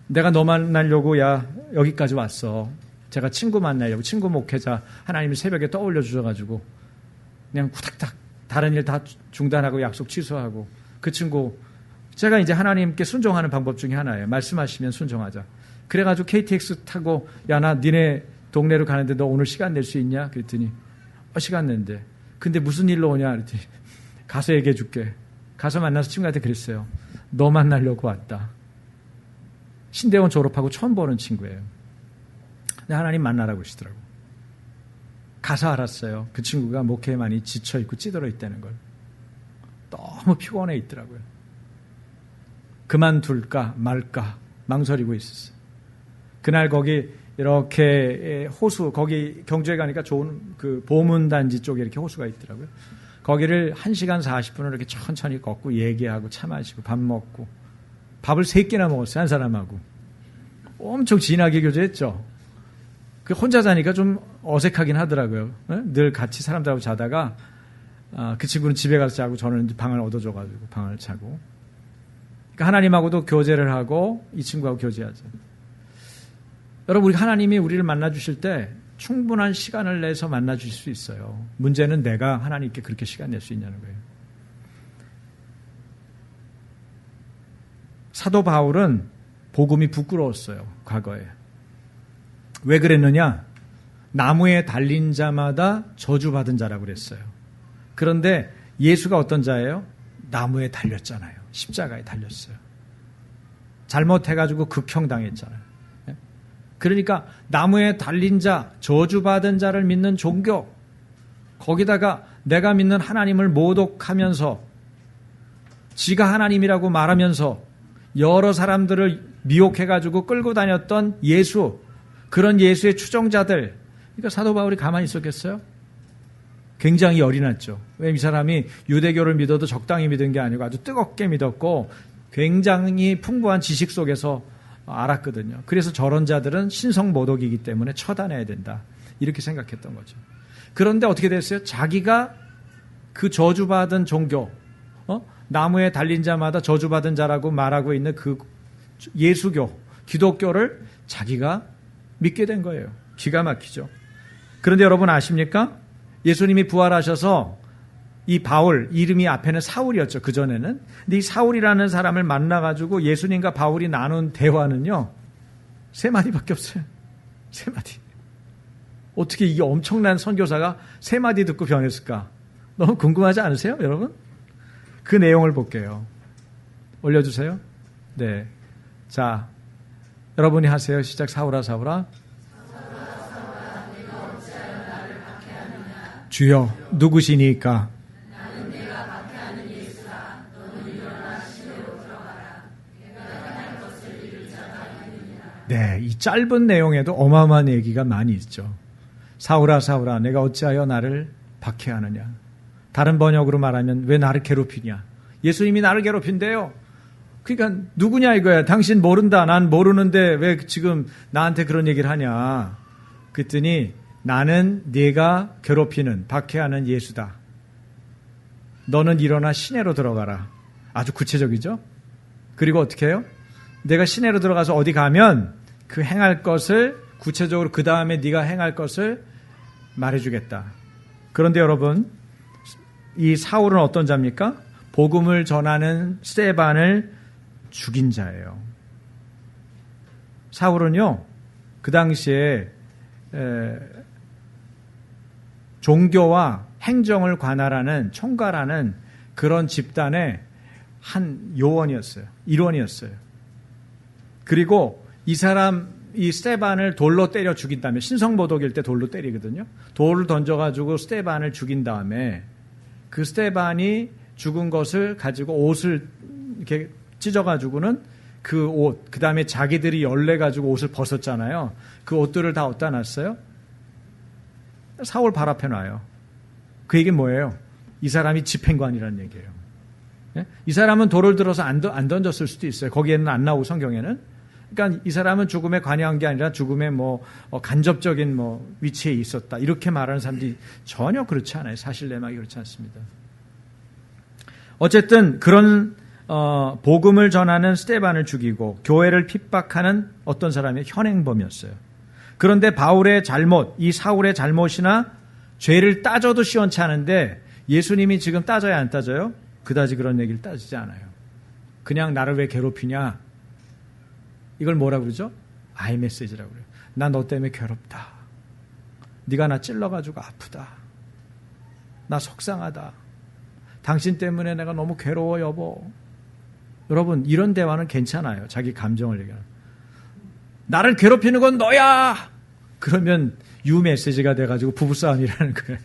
내가 너 만나려고 여기까지 왔어. 제가 친구 만나려고 친구 목회자 하나님이 새벽에 떠올려 주셔가지고 그냥 후닥닥 다른 일 다 중단하고 약속 취소하고 그 친구 제가 이제 하나님께 순종하는 방법 중에 하나예요. 말씀하시면 순종하자. 그래가지고 KTX 타고 야 나 니네 동네로 가는데 너 오늘 시간 낼 수 있냐? 그랬더니 시간 낸대. 근데 무슨 일로 오냐? 그랬더니 가서 얘기해 줄게. 가서 만나서 친구한테 그랬어요. 너 만나려고 왔다. 신대원 졸업하고 처음 보는 친구예요. 근데 하나님 만나라고 하시더라고. 가서 알았어요. 그 친구가 목회에 많이 지쳐있고 찌들어 있다는 걸. 너무 피곤해 있더라고요. 그만둘까 말까 망설이고 있었어요. 그날 거기 이렇게 호수, 거기 경주에 가니까 좋은 그 보문단지 쪽에 이렇게 호수가 있더라고요. 거기를 1시간 40분을 이렇게 천천히 걷고 얘기하고 차 마시고 밥 먹고 밥을 3끼나 먹었어요. 한 사람하고. 엄청 진하게 교제했죠. 그 혼자 자니까 좀 어색하긴 하더라고요. 늘 같이 사람들하고 자다가 그 친구는 집에 가서 자고 저는 방을 얻어줘가지고 방을 자고. 그러니까 하나님하고도 교제를 하고 이 친구하고 교제하죠. 여러분, 우리 하나님이 우리를 만나주실 때 충분한 시간을 내서 만나주실 수 있어요. 문제는 내가 하나님께 그렇게 시간 낼 수 있냐는 거예요. 사도 바울은 복음이 부끄러웠어요. 과거에. 왜 그랬느냐? 나무에 달린 자마다 저주받은 자라고 그랬어요. 그런데 예수가 어떤 자예요? 나무에 달렸잖아요. 십자가에 달렸어요. 잘못해가지고 극형당했잖아요. 그러니까 나무에 달린 자, 저주받은 자를 믿는 종교, 거기다가 내가 믿는 하나님을 모독하면서 지가 하나님이라고 말하면서 여러 사람들을 미혹해가지고 끌고 다녔던 예수, 그런 예수의 추종자들, 그러니까 사도 바울이 가만히 있었겠어요? 굉장히 열이 났죠. 왜 이 사람이 유대교를 믿어도 적당히 믿은 게 아니고 아주 뜨겁게 믿었고 굉장히 풍부한 지식 속에서 알았거든요. 그래서 저런 자들은 신성모독이기 때문에 처단해야 된다. 이렇게 생각했던 거죠. 그런데 어떻게 됐어요? 자기가 그 저주받은 종교, 나무에 달린 자마다 저주받은 자라고 말하고 있는 그 예수교, 기독교를 자기가 믿게 된 거예요. 기가 막히죠. 그런데 여러분 아십니까? 예수님이 부활하셔서 이 바울, 이름이 앞에는 사울이었죠. 그전에는. 근데 이 사울이라는 사람을 만나가지고 예수님과 바울이 나눈 대화는요, 3마디밖에 없어요. 3마디. 어떻게 이게 엄청난 선교사가 3마디 듣고 변했을까? 너무 궁금하지 않으세요, 여러분? 그 내용을 볼게요. 올려주세요. 네. 자, 여러분이 하세요. 시작. 사울아, 사울아. 주여, 누구시니까? 나는 내가 박해하는 예수라. 너는 일어나 시내로 들어가라. 내가 행할 것을 이룰 자가 있느니라. 네, 이 짧은 내용에도 어마어마한 얘기가 많이 있죠. 사울아, 사울아, 내가 어찌하여 나를 박해하느냐? 다른 번역으로 말하면 왜 나를 괴롭히냐? 예수님이 나를 괴롭힌대요. 그러니까 누구냐 이거야. 당신 모른다. 난 모르는데 왜 지금 나한테 그런 얘기를 하냐? 그랬더니 나는 네가 괴롭히는, 박해하는 예수다. 너는 일어나 시내로 들어가라. 아주 구체적이죠? 그리고 어떻게 해요? 내가 시내로 들어가서 어디 가면 그 행할 것을 구체적으로 그 다음에 네가 행할 것을 말해주겠다. 그런데 여러분, 이 사울은 어떤 자입니까? 복음을 전하는 스데반을 죽인 자예요. 사울은요, 그 당시에 종교와 행정을 관할하는, 총괄하는 그런 집단의 한 요원이었어요. 일원이었어요. 그리고 이 스데반을 돌로 때려 죽인 다음에, 신성모독일 때 돌로 때리거든요. 돌을 던져가지고 스데반을 죽인 다음에 그 스데반이 죽은 것을 가지고 옷을 이렇게 찢어가지고는 그 옷, 그 다음에 자기들이 열내가지고 옷을 벗었잖아요. 그 옷들을 다 어디다 놨어요? 사울 발 앞에 놔요. 그 얘기는 뭐예요? 이 사람이 집행관이라는 얘기예요. 예? 이 사람은 돌을 들어서 안 던졌을 수도 있어요. 거기에는 안 나오고 성경에는. 그러니까 이 사람은 죽음에 관여한 게 아니라 죽음에 간접적인 위치에 있었다. 이렇게 말하는 사람들이 전혀 그렇지 않아요. 사실 내막이 그렇지 않습니다. 어쨌든 그런 복음을 전하는 스데반을 죽이고 교회를 핍박하는 어떤 사람이 현행범이었어요. 그런데 바울의 잘못, 이 사울의 잘못이나 죄를 따져도 시원치 않은데 예수님이 지금 따져야 안 따져요? 그다지 그런 얘기를 따지지 않아요. 그냥 나를 왜 괴롭히냐? 이걸 뭐라고 그러죠? 아이 메시지라고 그래요. 나 너 때문에 괴롭다. 네가 나 찔러가지고 아프다. 나 속상하다. 당신 때문에 내가 너무 괴로워 여보. 여러분, 이런 대화는 괜찮아요. 자기 감정을 얘기하는. 나를 괴롭히는 건 너야. 그러면 유 메시지가 돼가지고 부부싸움이라는 거예요.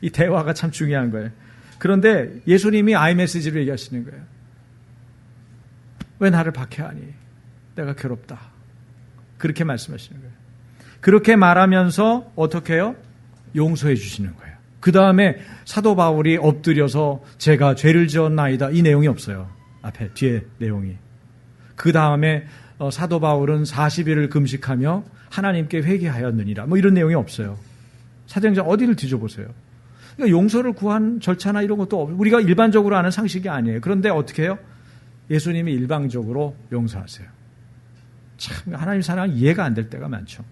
이 대화가 참 중요한 거예요. 그런데 예수님이 아이 메시지로 얘기하시는 거예요. 왜 나를 박해하니? 내가 괴롭다. 그렇게 말씀하시는 거예요. 그렇게 말하면서 어떻게 해요? 용서해 주시는 거예요. 그 다음에 사도 바울이 엎드려서 제가 죄를 지었나이다. 이 내용이 없어요. 앞에, 뒤에 내용이. 그 다음에 사도 바울은 40일을 금식하며 하나님께 회개하였느니라. 뭐 이런 내용이 없어요. 사도행전 어디를 뒤져보세요. 그러니까 용서를 구한 절차나 이런 것도 우리가 일반적으로 아는 상식이 아니에요. 그런데 어떻게 해요? 예수님이 일방적으로 용서하세요. 참 하나님 사랑 이해가 안 될 때가 많죠.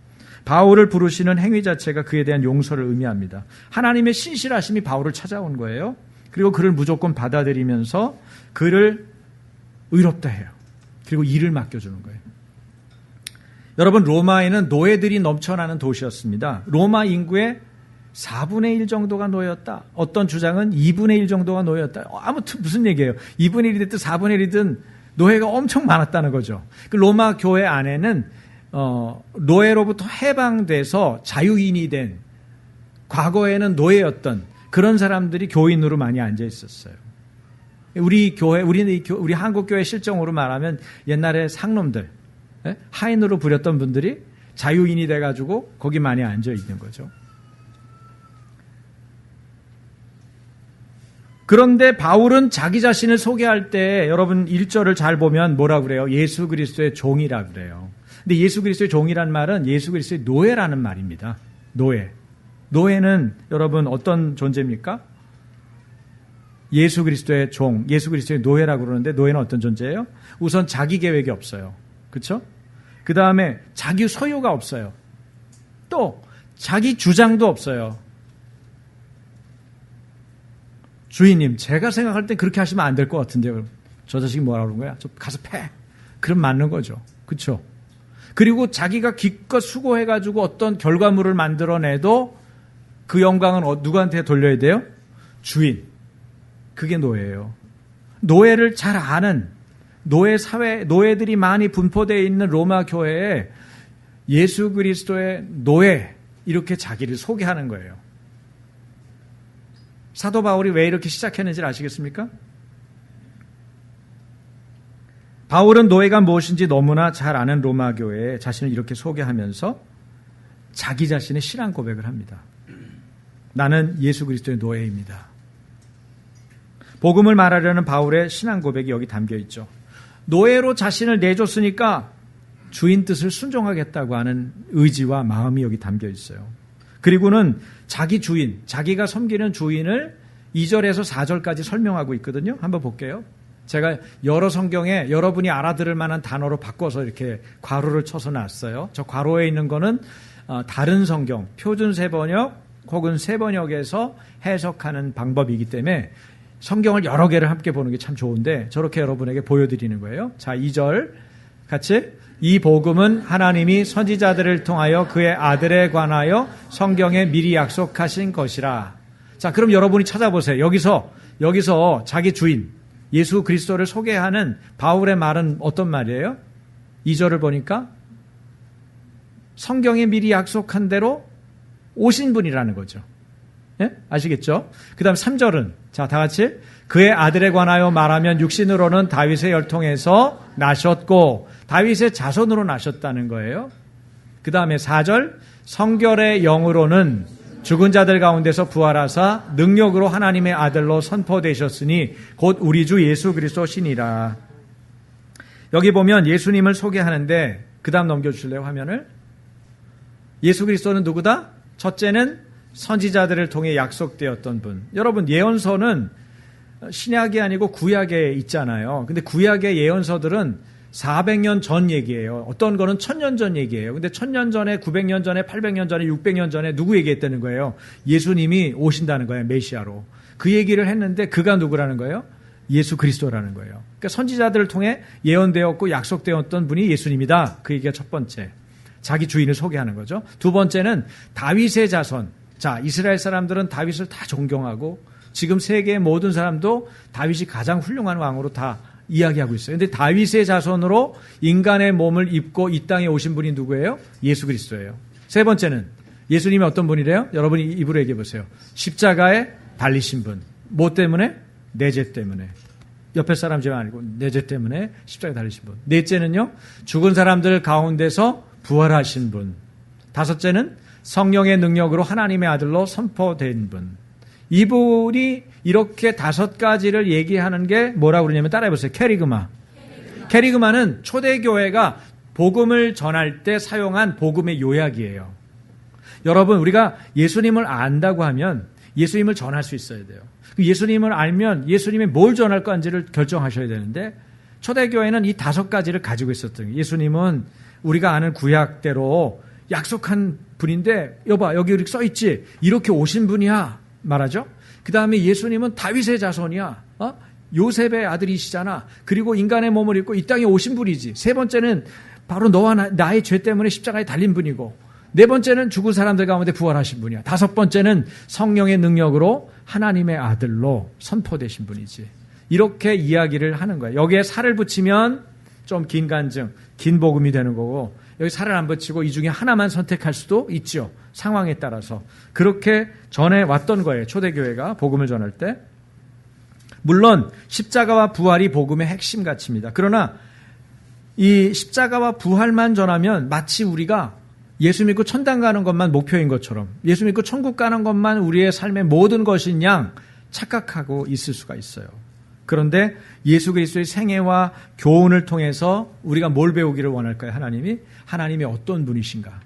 바울을 부르시는 행위 자체가 그에 대한 용서를 의미합니다. 하나님의 신실하심이 바울을 찾아온 거예요. 그리고 그를 무조건 받아들이면서 그를 의롭다 해요. 그리고 일을 맡겨주는 거예요. 여러분, 로마에는 노예들이 넘쳐나는 도시였습니다. 로마 인구의 4분의 1 정도가 노예였다. 어떤 주장은 2분의 1 정도가 노예였다. 아무튼 무슨 얘기예요. 2분의 1이 됐든 4분의 1이든 노예가 엄청 많았다는 거죠. 그 로마 교회 안에는 노예로부터 해방돼서 자유인이 된, 과거에는 노예였던 그런 사람들이 교인으로 많이 앉아 있었어요. 우리 교회, 우리 한국 교회 실정으로 말하면 옛날에 상놈들, 하인으로 부렸던 분들이 자유인이 돼가지고 거기 많이 앉아 있는 거죠. 그런데 바울은 자기 자신을 소개할 때 여러분 1절을 잘 보면 뭐라 그래요? 예수 그리스도의 종이라 그래요. 근데 예수 그리스도의 종이란 말은 예수 그리스도의 노예라는 말입니다. 노예. 노예는 여러분 어떤 존재입니까? 예수 그리스도의 종, 예수 그리스도의 노예라고 그러는데 노예는 어떤 존재예요? 우선 자기 계획이 없어요. 그렇죠? 그 다음에 자기 소유가 없어요. 또 자기 주장도 없어요. 주인님, 제가 생각할 때 그렇게 하시면 안 될 것 같은데요. 저 자식이 뭐라고 그러는 거야? 좀 가서 패. 그럼 맞는 거죠. 그렇죠? 그리고 자기가 기껏 수고해가지고 어떤 결과물을 만들어내도 그 영광은 누구한테 돌려야 돼요? 주인. 그게 노예예요. 노예를 잘 아는 노예 사회, 노예들이 많이 분포되어 있는 로마 교회에 예수 그리스도의 노예, 이렇게 자기를 소개하는 거예요. 사도 바울이 왜 이렇게 시작했는지 아시겠습니까? 바울은 노예가 무엇인지 너무나 잘 아는 로마 교회에 자신을 이렇게 소개하면서 자기 자신의 신앙 고백을 합니다. 나는 예수 그리스도의 노예입니다. 복음을 말하려는 바울의 신앙 고백이 여기 담겨 있죠. 노예로 자신을 내줬으니까 주인 뜻을 순종하겠다고 하는 의지와 마음이 여기 담겨 있어요. 그리고는 자기 주인, 자기가 섬기는 주인을 2절에서 4절까지 설명하고 있거든요. 한번 볼게요. 제가 여러 성경에 여러분이 알아들을 만한 단어로 바꿔서 이렇게 괄호를 쳐서 놨어요. 저 괄호에 있는 거는 다른 성경, 표준 세번역 혹은 세번역에서 해석하는 방법이기 때문에 성경을 여러 개를 함께 보는 게 참 좋은데 저렇게 여러분에게 보여드리는 거예요. 자, 2절 같이. 이 복음은 하나님이 선지자들을 통하여 그의 아들에 관하여 성경에 미리 약속하신 것이라. 자, 그럼 여러분이 찾아보세요. 여기서 자기 주인 예수 그리스도를 소개하는 바울의 말은 어떤 말이에요? 2절을 보니까 성경에 미리 약속한 대로 오신 분이라는 거죠. 예? 아시겠죠? 그 다음 3절은 자, 다 같이 그의 아들에 관하여 말하면 육신으로는 다윗의 혈통에서 나셨고 다윗의 자손으로 나셨다는 거예요. 그 다음에 4절 성결의 영으로는 죽은 자들 가운데서 부활하사 능력으로 하나님의 아들로 선포되셨으니 곧 우리 주 예수 그리스도시니라. 여기 보면 예수님을 소개하는데 그 다음 넘겨주실래요? 화면을. 예수 그리스도는 누구다? 첫째는 선지자들을 통해 약속되었던 분. 여러분, 예언서는 신약이 아니고 구약에 있잖아요. 근데 구약의 예언서들은 400년 전 얘기예요. 어떤 거는 1000년 전 얘기예요. 근데 1000년 전에, 900년 전에, 800년 전에, 600년 전에 누구 얘기했다는 거예요? 예수님이 오신다는 거예요. 메시아로. 그 얘기를 했는데 그가 누구라는 거예요? 예수 그리스도라는 거예요. 그러니까 선지자들을 통해 예언되었고 약속되었던 분이 예수님이다. 그 얘기가 첫 번째. 자기 주인을 소개하는 거죠. 두 번째는 다윗의 자손. 자, 이스라엘 사람들은 다윗을 다 존경하고 지금 세계의 모든 사람도 다윗이 가장 훌륭한 왕으로 다 이야기하고 있어요. 그런데 다윗의 자손으로 인간의 몸을 입고 이 땅에 오신 분이 누구예요? 예수 그리스도예요. 세 번째는 예수님이 어떤 분이래요? 여러분이 입으로 얘기해 보세요. 십자가에 달리신 분. 뭐 때문에? 내 죄 때문에. 옆에 사람 죄가 아니고 내 죄 때문에 십자가에 달리신 분. 넷째는요. 죽은 사람들 가운데서 부활하신 분. 다섯째는 성령의 능력으로 하나님의 아들로 선포된 분. 이분이 이렇게 5가지를 얘기하는 게 뭐라고 그러냐면 따라해보세요. 캐리그마. 캐리그마는 초대교회가 복음을 전할 때 사용한 복음의 요약이에요. 여러분, 우리가 예수님을 안다고 하면 예수님을 전할 수 있어야 돼요. 예수님을 알면 예수님이 뭘 전할 건지를 결정하셔야 되는데, 초대교회는 이 5가지를 가지고 있었던 거예요. 예수님은 우리가 아는 구약대로 약속한 분인데, 여봐, 여기 이렇게 써있지? 이렇게 오신 분이야. 말하죠? 그 다음에 예수님은 다윗의 자손이야. 요셉의 아들이시잖아. 그리고 인간의 몸을 입고 이 땅에 오신 분이지. 3번째는 바로 너와 나의 죄 때문에 십자가에 달린 분이고, 4번째는 죽은 사람들 가운데 부활하신 분이야. 5번째는 성령의 능력으로 하나님의 아들로 선포되신 분이지. 이렇게 이야기를 하는 거예요. 여기에 살을 붙이면 좀 긴 간증, 긴 복음이 되는 거고, 여기 살을 안 붙이고 이 중에 하나만 선택할 수도 있죠. 상황에 따라서. 그렇게 전해왔던 거예요. 초대교회가 복음을 전할 때. 물론 십자가와 부활이 복음의 핵심 가치입니다. 그러나 이 십자가와 부활만 전하면 마치 우리가 예수 믿고 천당 가는 것만 목표인 것처럼, 예수 믿고 천국 가는 것만 우리의 삶의 모든 것인 양 착각하고 있을 수가 있어요. 그런데 예수 그리스도의 생애와 교훈을 통해서 우리가 뭘 배우기를 원할까요? 하나님이 어떤 분이신가?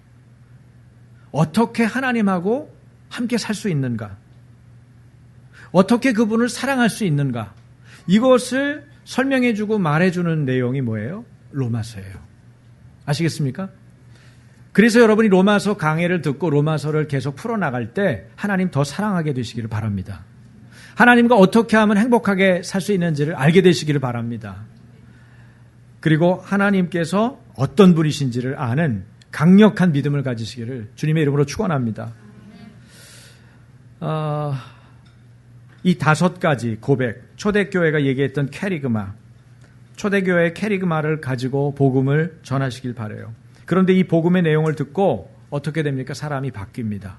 어떻게 하나님하고 함께 살 수 있는가? 어떻게 그분을 사랑할 수 있는가? 이것을 설명해주고 말해주는 내용이 뭐예요? 로마서예요. 아시겠습니까? 그래서 여러분이 로마서 강해를 듣고 로마서를 계속 풀어나갈 때 하나님 더 사랑하게 되시기를 바랍니다. 하나님과 어떻게 하면 행복하게 살 수 있는지를 알게 되시기를 바랍니다. 그리고 하나님께서 어떤 분이신지를 아는 강력한 믿음을 가지시기를 주님의 이름으로 축원합니다. 이 5가지 고백, 초대교회가 얘기했던 캐리그마, 초대교회의 캐리그마를 가지고 복음을 전하시길 바라요. 그런데 이 복음의 내용을 듣고 어떻게 됩니까? 사람이 바뀝니다.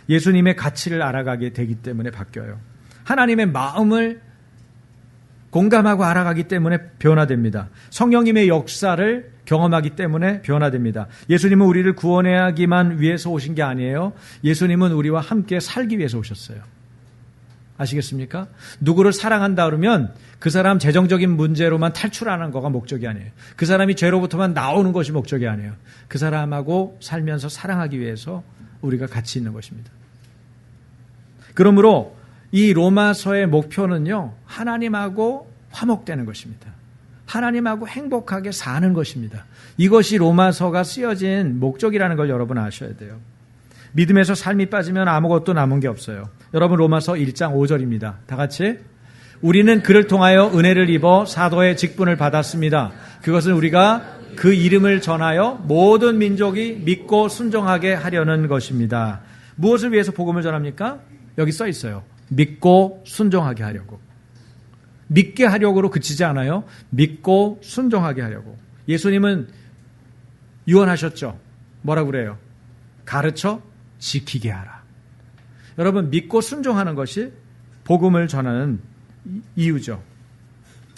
예수님의 가치를 알아가게 되기 때문에 바뀌어요. 하나님의 마음을 공감하고 알아가기 때문에 변화됩니다. 성령님의 역사를 경험하기 때문에 변화됩니다. 예수님은 우리를 구원하기만 위해서 오신 게 아니에요. 예수님은 우리와 함께 살기 위해서 오셨어요. 아시겠습니까? 누구를 사랑한다 그러면 그 사람 재정적인 문제로만 탈출하는 거가 목적이 아니에요. 그 사람이 죄로부터만 나오는 것이 목적이 아니에요. 그 사람하고 살면서 사랑하기 위해서 우리가 같이 있는 것입니다. 그러므로 이 로마서의 목표는요, 하나님하고 화목되는 것입니다. 하나님하고 행복하게 사는 것입니다. 이것이 로마서가 쓰여진 목적이라는 걸 여러분 아셔야 돼요. 믿음에서 삶이 빠지면 아무것도 남은 게 없어요. 여러분, 로마서 1장 5절입니다. 다 같이. 우리는 그를 통하여 은혜를 입어 사도의 직분을 받았습니다. 그것은 우리가 그 이름을 전하여 모든 민족이 믿고 순종하게 하려는 것입니다. 무엇을 위해서 복음을 전합니까? 여기 써 있어요. 믿고 순종하게 하려고. 믿게 하려고로 그치지 않아요. 믿고 순종하게 하려고. 예수님은 유언하셨죠. 뭐라고 그래요? 가르쳐 지키게 하라. 여러분, 믿고 순종하는 것이 복음을 전하는 이유죠.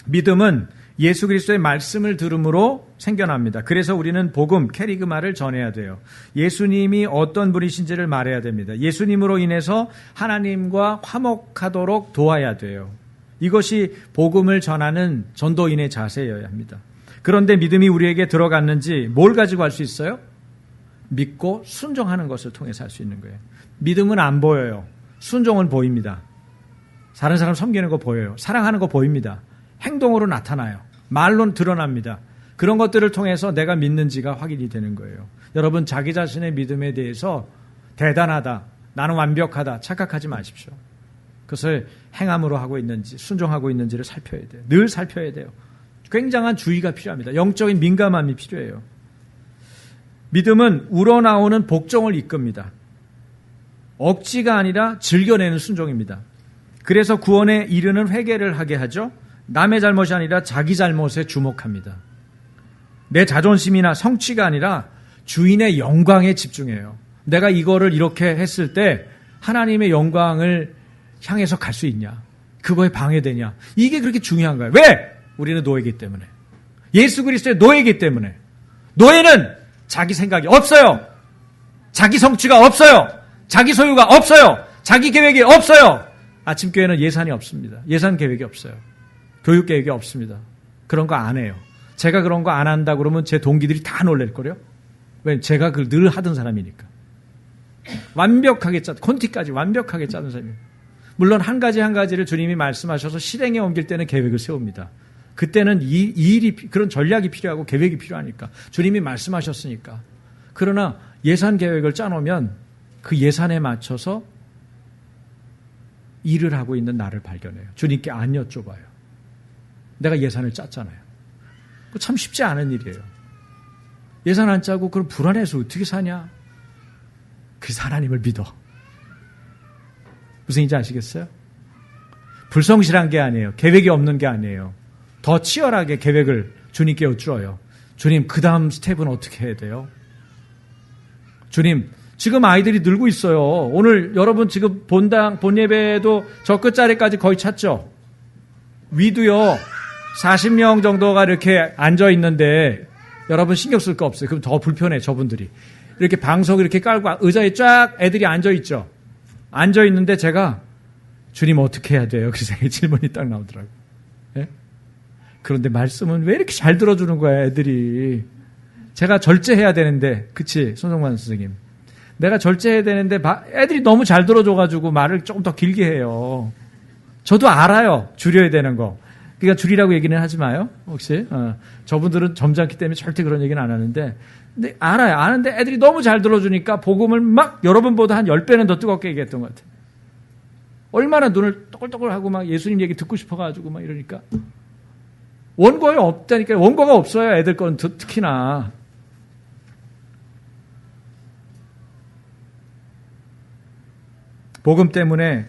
믿음은 예수 그리스도의 말씀을 들음으로 생겨납니다. 그래서 우리는 복음, 캐리그마를 전해야 돼요. 예수님이 어떤 분이신지를 말해야 됩니다. 예수님으로 인해서 하나님과 화목하도록 도와야 돼요. 이것이 복음을 전하는 전도인의 자세여야 합니다. 그런데 믿음이 우리에게 들어갔는지 뭘 가지고 할 수 있어요? 믿고 순종하는 것을 통해서 할 수 있는 거예요. 믿음은 안 보여요. 순종은 보입니다. 다른 사람 섬기는 거 보여요. 사랑하는 거 보입니다. 행동으로 나타나요. 말로 드러납니다. 그런 것들을 통해서 내가 믿는지가 확인이 되는 거예요. 여러분, 자기 자신의 믿음에 대해서 대단하다, 나는 완벽하다 착각하지 마십시오. 그것을 행함으로 하고 있는지 순종하고 있는지를 살펴야 돼요. 늘 살펴야 돼요. 굉장한 주의가 필요합니다. 영적인 민감함이 필요해요. 믿음은 우러나오는 복종을 이끕니다. 억지가 아니라 즐겨내는 순종입니다. 그래서 구원에 이르는 회개를 하게 하죠. 남의 잘못이 아니라 자기 잘못에 주목합니다. 내 자존심이나 성취가 아니라 주인의 영광에 집중해요. 내가 이거를 이렇게 했을 때 하나님의 영광을 향해서 갈 수 있냐? 그거에 방해되냐? 이게 그렇게 중요한 거예요. 왜? 우리는 노예이기 때문에. 예수 그리스도의 노예이기 때문에. 노예는 자기 생각이 없어요. 자기 성취가 없어요. 자기 소유가 없어요. 자기 계획이 없어요. 아침교회는 예산이 없습니다. 예산 계획이 없어요. 교육 계획이 없습니다. 그런 거 안 해요. 제가 그런 거 안 한다 그러면 제 동기들이 다 놀랄걸요? 왜? 제가 그걸 늘 하던 사람이니까. 완벽하게 콘티까지 완벽하게 짜는 사람이에요. 물론 한 가지를 주님이 말씀하셔서 실행에 옮길 때는 계획을 세웁니다. 그때는 이 일이, 그런 전략이 필요하고 계획이 필요하니까. 주님이 말씀하셨으니까. 그러나 예산 계획을 짜놓으면 그 예산에 맞춰서 일을 하고 있는 나를 발견해요. 주님께 안 여쭤봐요. 내가 예산을 짰잖아요. 참 쉽지 않은 일이에요. 예산 안 짜고 그럼 불안해서 어떻게 사냐? 그래서 하나님을 믿어. 무슨 얘기인지 아시겠어요? 불성실한 게 아니에요. 계획이 없는 게 아니에요. 더 치열하게 계획을 주님께 여쭈어요. 주님, 그 다음 스텝은 어떻게 해야 돼요? 주님, 지금 아이들이 늘고 있어요. 오늘 여러분 지금 본 예배에도 저 끝자리까지 거의 찼죠? 위도요, 40명 정도가 이렇게 앉아 있는데 여러분 신경 쓸 거 없어요. 그럼 더 불편해, 저분들이. 이렇게 방석 이렇게 깔고 의자에 쫙 애들이 앉아 있죠? 앉아 있는데 제가 주님 어떻게 해야 돼요? 그래서 질문이 딱 나오더라고요. 예? 그런데 말씀은 왜 이렇게 잘 들어주는 거야, 애들이. 제가 절제해야 되는데, 그치, 손성만 선생님. 내가 절제해야 되는데 애들이 너무 잘 들어줘가지고 말을 조금 더 길게 해요. 저도 알아요, 줄여야 되는 거. 그러니까 줄이라고 얘기는 하지 마요, 혹시. 저분들은 점잖기 때문에 절대 그런 얘기는 안 하는데, 근데 알아요. 아는데 애들이 너무 잘 들어주니까 복음을 막 여러분보다 한 10배는 더 뜨겁게 얘기했던 것 같아요. 얼마나 눈을 떠글떠글하고 막 예수님 얘기 듣고 싶어가지고 막 이러니까. 원고가 없다니까. 원고가 없어요, 애들 건 특히나. 복음 때문에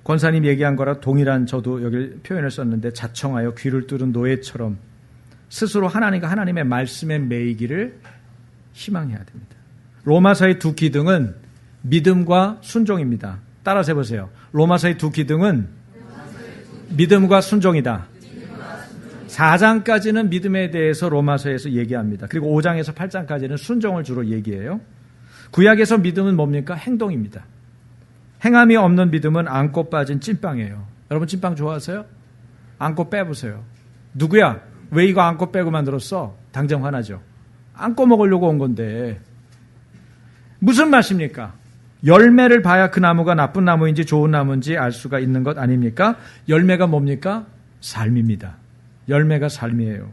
권사님 얘기한 거랑 동일한 저도 여기 표현을 썼는데, 자청하여 귀를 뚫은 노예처럼 스스로 하나님과 하나님의 말씀에 매이기를 희망해야 됩니다. 로마서의 두 기둥은 믿음과 순종입니다. 따라서 해보세요. 로마서의 두 기둥은 믿음과 순종이다. 4장까지는 믿음에 대해서 로마서에서 얘기합니다. 그리고 5장에서 8장까지는 순종을 주로 얘기해요. 구약에서 믿음은 뭡니까? 행동입니다. 행함이 없는 믿음은 안고 빠진 찐빵이에요. 여러분 찐빵 좋아하세요? 안고 빼보세요. 누구야? 왜 이거 안고 빼고 만들었어? 당장 화나죠. 안고 먹으려고 온 건데. 무슨 맛입니까? 열매를 봐야 그 나무가 나쁜 나무인지 좋은 나무인지 알 수가 있는 것 아닙니까? 열매가 뭡니까? 삶입니다. 열매가 삶이에요.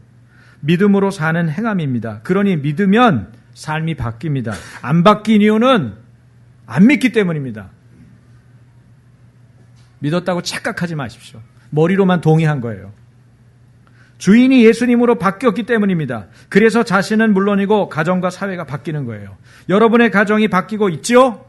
믿음으로 사는 행함입니다. 그러니 믿으면 삶이 바뀝니다. 안 바뀐 이유는 안 믿기 때문입니다. 믿었다고 착각하지 마십시오. 머리로만 동의한 거예요. 주인이 예수님으로 바뀌었기 때문입니다. 그래서 자신은 물론이고 가정과 사회가 바뀌는 거예요. 여러분의 가정이 바뀌고 있죠?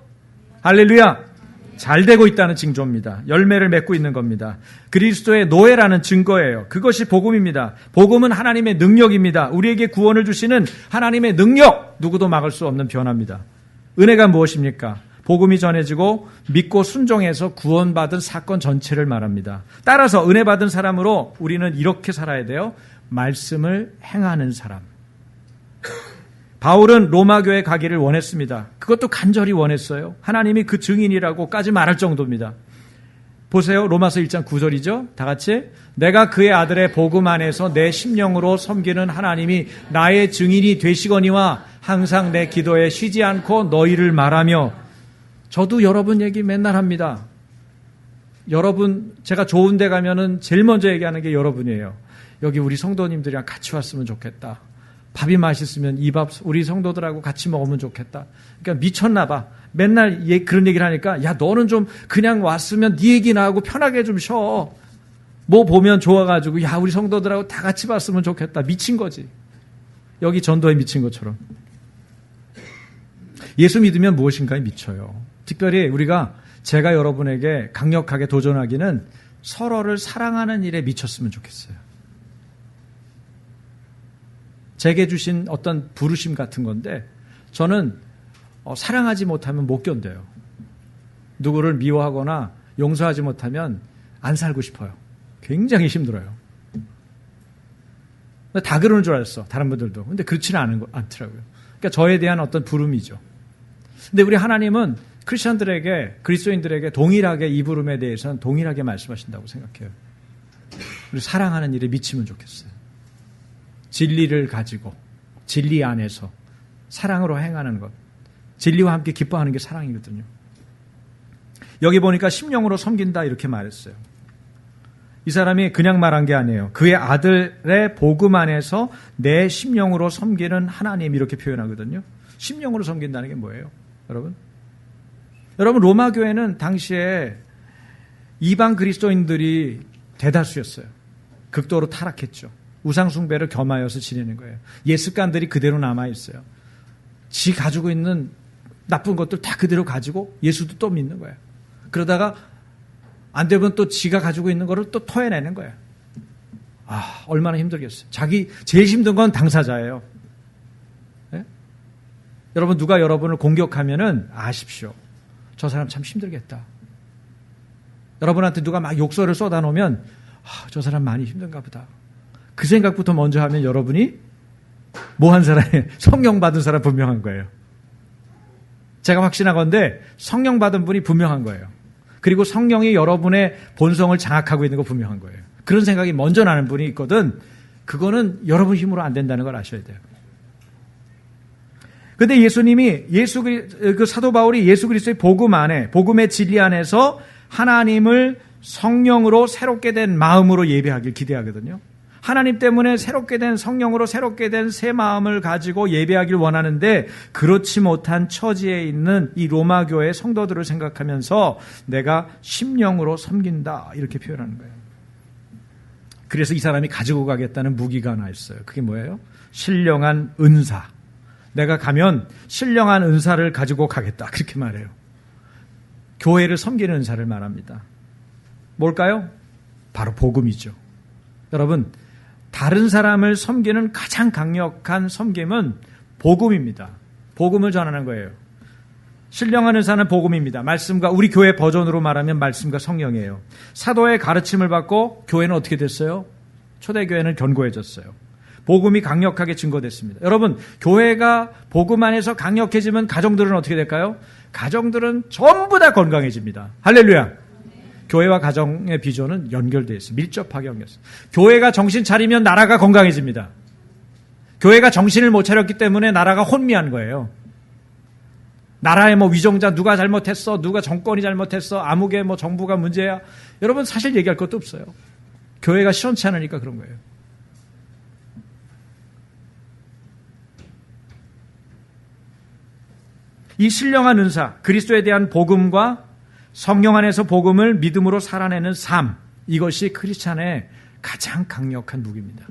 할렐루야! 잘 되고 있다는 징조입니다. 열매를 맺고 있는 겁니다. 그리스도의 노예라는 증거예요. 그것이 복음입니다. 복음은 하나님의 능력입니다. 우리에게 구원을 주시는 하나님의 능력, 누구도 막을 수 없는 변화입니다. 은혜가 무엇입니까? 복음이 전해지고 믿고 순종해서 구원받은 사건 전체를 말합니다. 따라서 은혜 받은 사람으로 우리는 이렇게 살아야 돼요. 말씀을 행하는 사람. 바울은 로마 교회 가기를 원했습니다. 그것도 간절히 원했어요. 하나님이 그 증인이라고까지 말할 정도입니다. 보세요. 로마서 1장 9절이죠. 다 같이. 내가 그의 아들의 복음 안에서 내 심령으로 섬기는 하나님이 나의 증인이 되시거니와 항상 내 기도에 쉬지 않고 너희를 말하며. 저도 여러분 얘기 맨날 합니다. 여러분, 제가 좋은 데 가면은 제일 먼저 얘기하는 게 여러분이에요. 여기 우리 성도님들이랑 같이 왔으면 좋겠다. 밥이 맛있으면 이 밥 우리 성도들하고 같이 먹으면 좋겠다. 그러니까 미쳤나 봐. 맨날 그런 얘기를 하니까 야, 너는 좀 그냥 왔으면 네 얘기나 하고 편하게 좀 쉬어. 뭐 보면 좋아가지고 야, 우리 성도들하고 다 같이 봤으면 좋겠다. 미친 거지. 여기 전도에 미친 것처럼. 예수 믿으면 무엇인가에 미쳐요. 특별히 제가 여러분에게 강력하게 도전하기는 서로를 사랑하는 일에 미쳤으면 좋겠어요. 제게 주신 어떤 부르심 같은 건데 저는 사랑하지 못하면 못 견뎌요. 누구를 미워하거나 용서하지 못하면 안 살고 싶어요. 굉장히 힘들어요. 다 그러는 줄 알았어. 다른 분들도. 근데 그렇지는 않더라고요. 그러니까 저에 대한 어떤 부름이죠. 근데 우리 하나님은 크리스천들에게, 그리스도인들에게 동일하게 이 부름에 대해서는 동일하게 말씀하신다고 생각해요. 우리 사랑하는 일에 미치면 좋겠어요. 진리를 가지고 진리 안에서 사랑으로 행하는 것, 진리와 함께 기뻐하는 게 사랑이거든요. 여기 보니까 심령으로 섬긴다 이렇게 말했어요. 이 사람이 그냥 말한 게 아니에요. 그의 아들의 복음 안에서 내 심령으로 섬기는 하나님 이렇게 표현하거든요. 심령으로 섬긴다는 게 뭐예요? 여러분 로마 교회는 당시에 이방 그리스도인들이 대다수였어요. 극도로 타락했죠. 우상 숭배를 겸하여서 지내는 거예요. 예습관들이 그대로 남아있어요. 지 가지고 있는 나쁜 것들 다 그대로 가지고 예수도 또 믿는 거예요. 그러다가 안 되면 또 지가 가지고 있는 거를 또 토해내는 거예요. 아, 얼마나 힘들겠어요. 자기 제일 힘든 건 당사자예요. 네? 여러분 누가 여러분을 공격하면은 아십시오. 저 사람 참 힘들겠다. 여러분한테 누가 막 욕설을 쏟아놓으면 저 사람 많이 힘든가 보다. 그 생각부터 먼저 하면 여러분이 뭐한 사람이에요? 성령 받은 사람 분명한 거예요. 제가 확신하건대 성령 받은 분이 분명한 거예요. 그리고 성령이 여러분의 본성을 장악하고 있는 거 분명한 거예요. 그런 생각이 먼저 나는 분이 있거든. 그거는 여러분 힘으로 안 된다는 걸 아셔야 돼요. 근데 예수님이 그 사도 바울이 예수 그리스도의 복음 안에, 복음의 진리 안에서 하나님을 성령으로 새롭게 된 마음으로 예배하길 기대하거든요. 하나님 때문에 새롭게 된 성령으로 새롭게 된 새 마음을 가지고 예배하길 원하는데 그렇지 못한 처지에 있는 이 로마 교회 성도들을 생각하면서 내가 심령으로 섬긴다 이렇게 표현하는 거예요. 그래서 이 사람이 가지고 가겠다는 무기가 하나 있어요. 그게 뭐예요? 신령한 은사. 내가 가면 신령한 은사를 가지고 가겠다 그렇게 말해요. 교회를 섬기는 은사를 말합니다. 뭘까요? 바로 복음이죠. 여러분 다른 사람을 섬기는 가장 강력한 섬김은 복음입니다. 복음을 전하는 거예요. 신령한 은사는 복음입니다. 말씀과 우리 교회 버전으로 말하면 말씀과 성령이에요. 사도의 가르침을 받고 교회는 어떻게 됐어요? 초대교회는 견고해졌어요. 복음이 강력하게 증거됐습니다. 여러분 교회가 복음 안에서 강력해지면 가정들은 어떻게 될까요? 가정들은 전부 다 건강해집니다. 할렐루야. 교회와 가정의 비전은 연결되어 있어요. 밀접하게 연결했어요. 교회가 정신 차리면 나라가 건강해집니다. 교회가 정신을 못 차렸기 때문에 나라가 혼미한 거예요. 나라의 위정자 누가 잘못했어, 누가 정권이 잘못했어, 아무개 정부가 문제야. 여러분 사실 얘기할 것도 없어요. 교회가 시원치 않으니까 그런 거예요. 이 신령한 은사, 그리스도에 대한 복음과 성령 안에서 복음을 믿음으로 살아내는 삶, 이것이 크리스찬의 가장 강력한 무기입니다.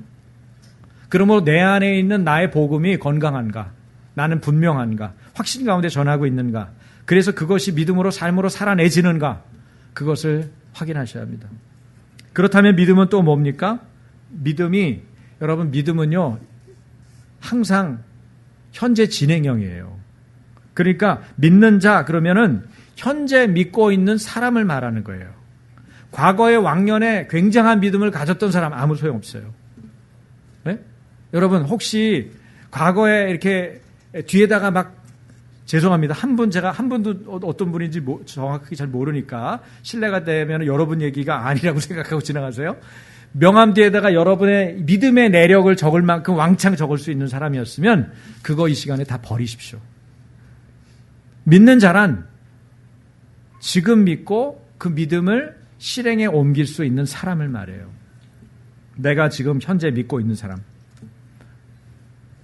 그러므로 내 안에 있는 나의 복음이 건강한가, 나는 분명한가, 확신 가운데 전하고 있는가, 그래서 그것이 믿음으로 삶으로 살아내지는가, 그것을 확인하셔야 합니다. 그렇다면 믿음은 또 뭡니까? 여러분 믿음은요 항상 현재 진행형이에요. 그러니까 믿는 자 그러면은 현재 믿고 있는 사람을 말하는 거예요. 과거의 왕년에 굉장한 믿음을 가졌던 사람 아무 소용없어요. 네? 여러분 혹시 과거에 이렇게 뒤에다가 죄송합니다. 한 분도 어떤 분인지 정확하게 잘 모르니까 신뢰가 되면 여러분 얘기가 아니라고 생각하고 지나가세요. 명함 뒤에다가 여러분의 믿음의 내력을 적을 만큼 왕창 적을 수 있는 사람이었으면 그거 이 시간에 다 버리십시오. 믿는 자란 지금 믿고 그 믿음을 실행에 옮길 수 있는 사람을 말해요. 내가 지금 현재 믿고 있는 사람.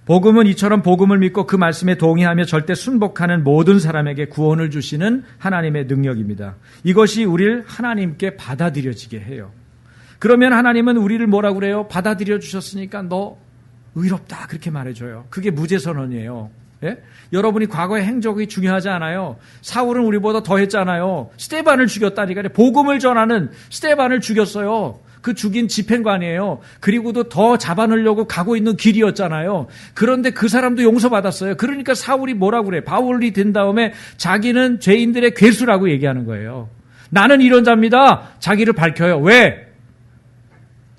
복음은 이처럼 복음을 믿고 그 말씀에 동의하며 절대 순복하는 모든 사람에게 구원을 주시는 하나님의 능력입니다. 이것이 우리를 하나님께 받아들여지게 해요. 그러면 하나님은 우리를 뭐라고 그래요? 받아들여 주셨으니까 너 의롭다 그렇게 말해줘요. 그게 무죄선언이에요. 예? 여러분이 과거의 행적이 중요하지 않아요. 사울은 우리보다 더 했잖아요. 스데반을 죽였다니까. 복음을 전하는 스데반을 죽였어요. 그 죽인 집행관이에요. 그리고도 더 잡아내려고 가고 있는 길이었잖아요. 그런데 그 사람도 용서받았어요. 그러니까 사울이 뭐라고 그래? 바울이 된 다음에 자기는 죄인들의 괴수라고 얘기하는 거예요. 나는 이런 자입니다. 자기를 밝혀요. 왜?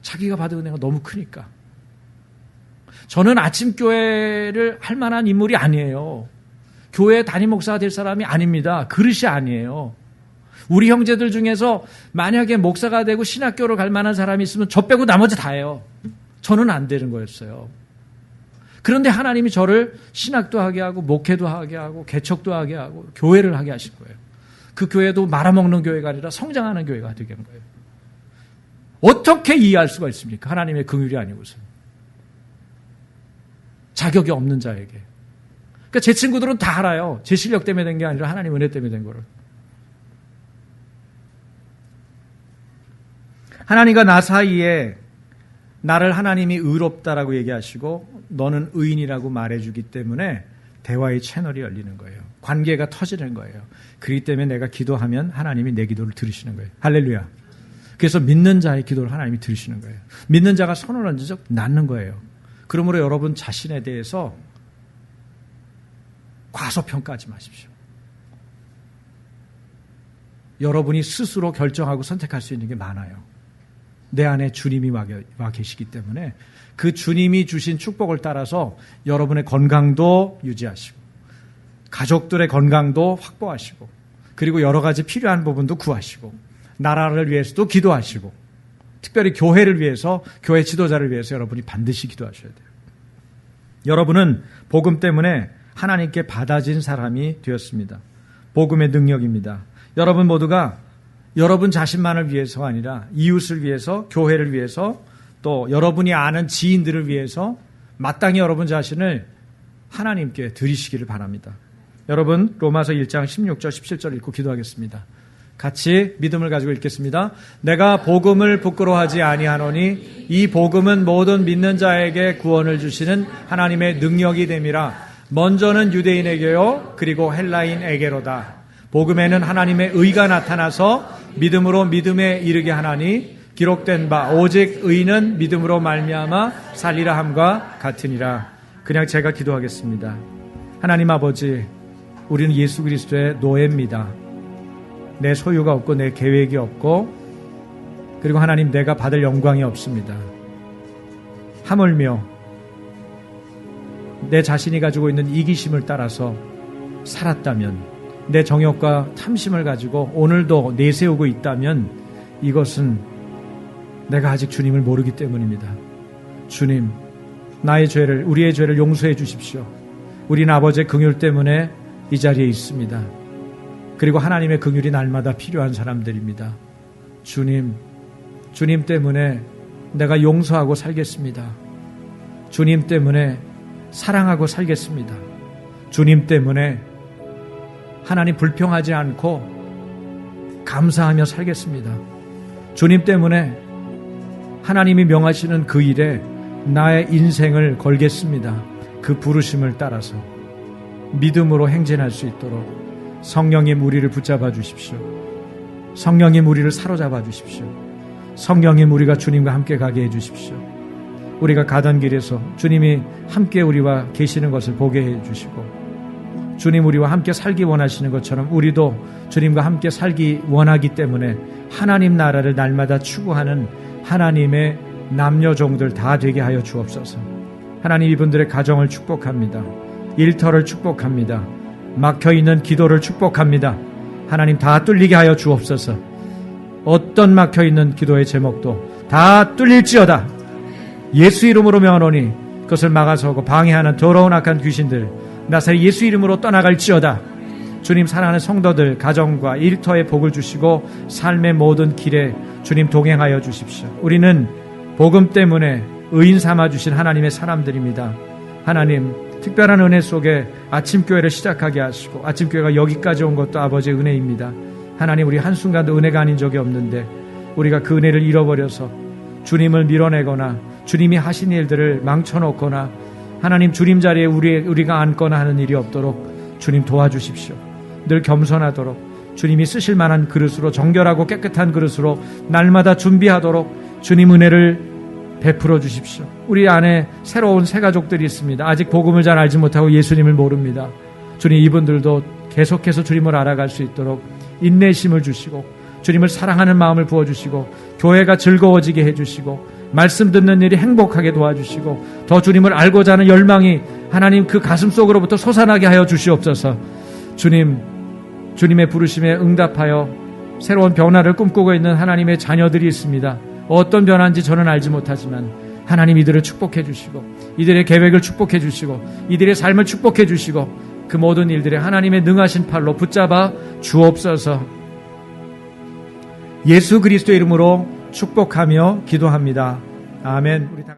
자기가 받은 은혜가 너무 크니까. 저는 아침교회를 할 만한 인물이 아니에요. 교회 담임 목사가 될 사람이 아닙니다. 그릇이 아니에요. 우리 형제들 중에서 만약에 목사가 되고 신학교를 갈 만한 사람이 있으면 저 빼고 나머지 다예요. 저는 안 되는 거였어요. 그런데 하나님이 저를 신학도 하게 하고 목회도 하게 하고 개척도 하게 하고 교회를 하게 하신 거예요. 그 교회도 말아먹는 교회가 아니라 성장하는 교회가 되게 한 거예요. 어떻게 이해할 수가 있습니까? 하나님의 긍휼이 아니고서. 자격이 없는 자에게. 그러니까 제 친구들은 다 알아요. 제 실력 때문에 된 게 아니라 하나님 은혜 때문에 된 거를. 하나님과 나 사이에 나를 하나님이 의롭다라고 얘기하시고 너는 의인이라고 말해주기 때문에 대화의 채널이 열리는 거예요. 관계가 터지는 거예요. 그렇기 때문에 내가 기도하면 하나님이 내 기도를 들으시는 거예요. 할렐루야. 그래서 믿는 자의 기도를 하나님이 들으시는 거예요. 믿는 자가 손을 얹은 적 낫는 거예요. 그러므로 여러분 자신에 대해서 과소평가하지 마십시오. 여러분이 스스로 결정하고 선택할 수 있는 게 많아요. 내 안에 주님이 와 계시기 때문에 그 주님이 주신 축복을 따라서 여러분의 건강도 유지하시고 가족들의 건강도 확보하시고 그리고 여러 가지 필요한 부분도 구하시고 나라를 위해서도 기도하시고 특별히 교회를 위해서 교회 지도자를 위해서 여러분이 반드시 기도하셔야 돼요. 여러분은 복음 때문에 하나님께 받아진 사람이 되었습니다. 복음의 능력입니다. 여러분 모두가 여러분 자신만을 위해서가 아니라 이웃을 위해서, 교회를 위해서, 또 여러분이 아는 지인들을 위해서 마땅히 여러분 자신을 하나님께 드리시기를 바랍니다. 여러분 로마서 1장 16절 17절 읽고 기도하겠습니다. 같이 믿음을 가지고 읽겠습니다. 내가 복음을 부끄러워하지 아니하노니 이 복음은 모든 믿는 자에게 구원을 주시는 하나님의 능력이 됨이라. 먼저는 유대인에게요 그리고 헬라인에게로다. 복음에는 하나님의 의가 나타나서 믿음으로 믿음에 이르게 하나니 기록된 바 오직 의인은 믿음으로 말미암아 살리라 함과 같으니라. 그냥 제가 기도하겠습니다. 하나님 아버지, 우리는 예수 그리스도의 노예입니다. 내 소유가 없고 내 계획이 없고 그리고 하나님 내가 받을 영광이 없습니다. 하물며 내 자신이 가지고 있는 이기심을 따라서 살았다면 내 정욕과 탐심을 가지고 오늘도 내세우고 있다면 이것은 내가 아직 주님을 모르기 때문입니다. 주님, 나의 죄를, 우리의 죄를 용서해 주십시오. 우리는 아버지의 긍휼 때문에 이 자리에 있습니다. 그리고 하나님의 긍휼이 날마다 필요한 사람들입니다. 주님 때문에 내가 용서하고 살겠습니다. 주님 때문에 사랑하고 살겠습니다. 주님 때문에 하나님 불평하지 않고 감사하며 살겠습니다. 주님 때문에 하나님이 명하시는 그 일에 나의 인생을 걸겠습니다. 그 부르심을 따라서 믿음으로 행진할 수 있도록 성령님 우리를 붙잡아 주십시오. 성령님 우리를 사로잡아 주십시오. 성령님 우리가 주님과 함께 가게 해 주십시오. 우리가 가던 길에서 주님이 함께 우리와 계시는 것을 보게 해 주시고 주님 우리와 함께 살기 원하시는 것처럼 우리도 주님과 함께 살기 원하기 때문에 하나님 나라를 날마다 추구하는 하나님의 남녀 종들 다 되게 하여 주옵소서. 하나님 이분들의 가정을 축복합니다. 일터를 축복합니다. 막혀있는 기도를 축복합니다. 하나님 다 뚫리게 하여 주옵소서. 어떤 막혀있는 기도의 제목도 다 뚫릴지어다. 예수 이름으로 명하노니 그것을 막아서고 방해하는 더러운 악한 귀신들 나사렛 예수 이름으로 떠나갈지어다. 주님 사랑하는 성도들 가정과 일터에 복을 주시고 삶의 모든 길에 주님 동행하여 주십시오. 우리는 복음 때문에 의인 삼아주신 하나님의 사람들입니다. 하나님 특별한 은혜 속에 아침교회를 시작하게 하시고 아침교회가 여기까지 온 것도 아버지의 은혜입니다. 하나님 우리 한순간도 은혜가 아닌 적이 없는데 우리가 그 은혜를 잃어버려서 주님을 밀어내거나 주님이 하신 일들을 망쳐놓거나 하나님 주님 자리에 우리가 앉거나 하는 일이 없도록 주님 도와주십시오. 늘 겸손하도록 주님이 쓰실 만한 그릇으로 정결하고 깨끗한 그릇으로 날마다 준비하도록 주님 은혜를 베풀어 주십시오. 우리 안에 새로운 새 가족들이 있습니다. 아직 복음을 잘 알지 못하고 예수님을 모릅니다. 주님 이분들도 계속해서 주님을 알아갈 수 있도록 인내심을 주시고 주님을 사랑하는 마음을 부어주시고 교회가 즐거워지게 해주시고 말씀 듣는 일이 행복하게 도와주시고 더 주님을 알고자 하는 열망이 하나님 그 가슴 속으로부터 솟아나게 하여 주시옵소서. 주님의 부르심에 응답하여 새로운 변화를 꿈꾸고 있는 하나님의 자녀들이 있습니다. 어떤 변화인지 저는 알지 못하지만 하나님 이들을 축복해 주시고 이들의 계획을 축복해 주시고 이들의 삶을 축복해 주시고 그 모든 일들에 하나님의 능하신 팔로 붙잡아 주옵소서. 예수 그리스도의 이름으로 축복하며 기도합니다. 아멘. 우리 다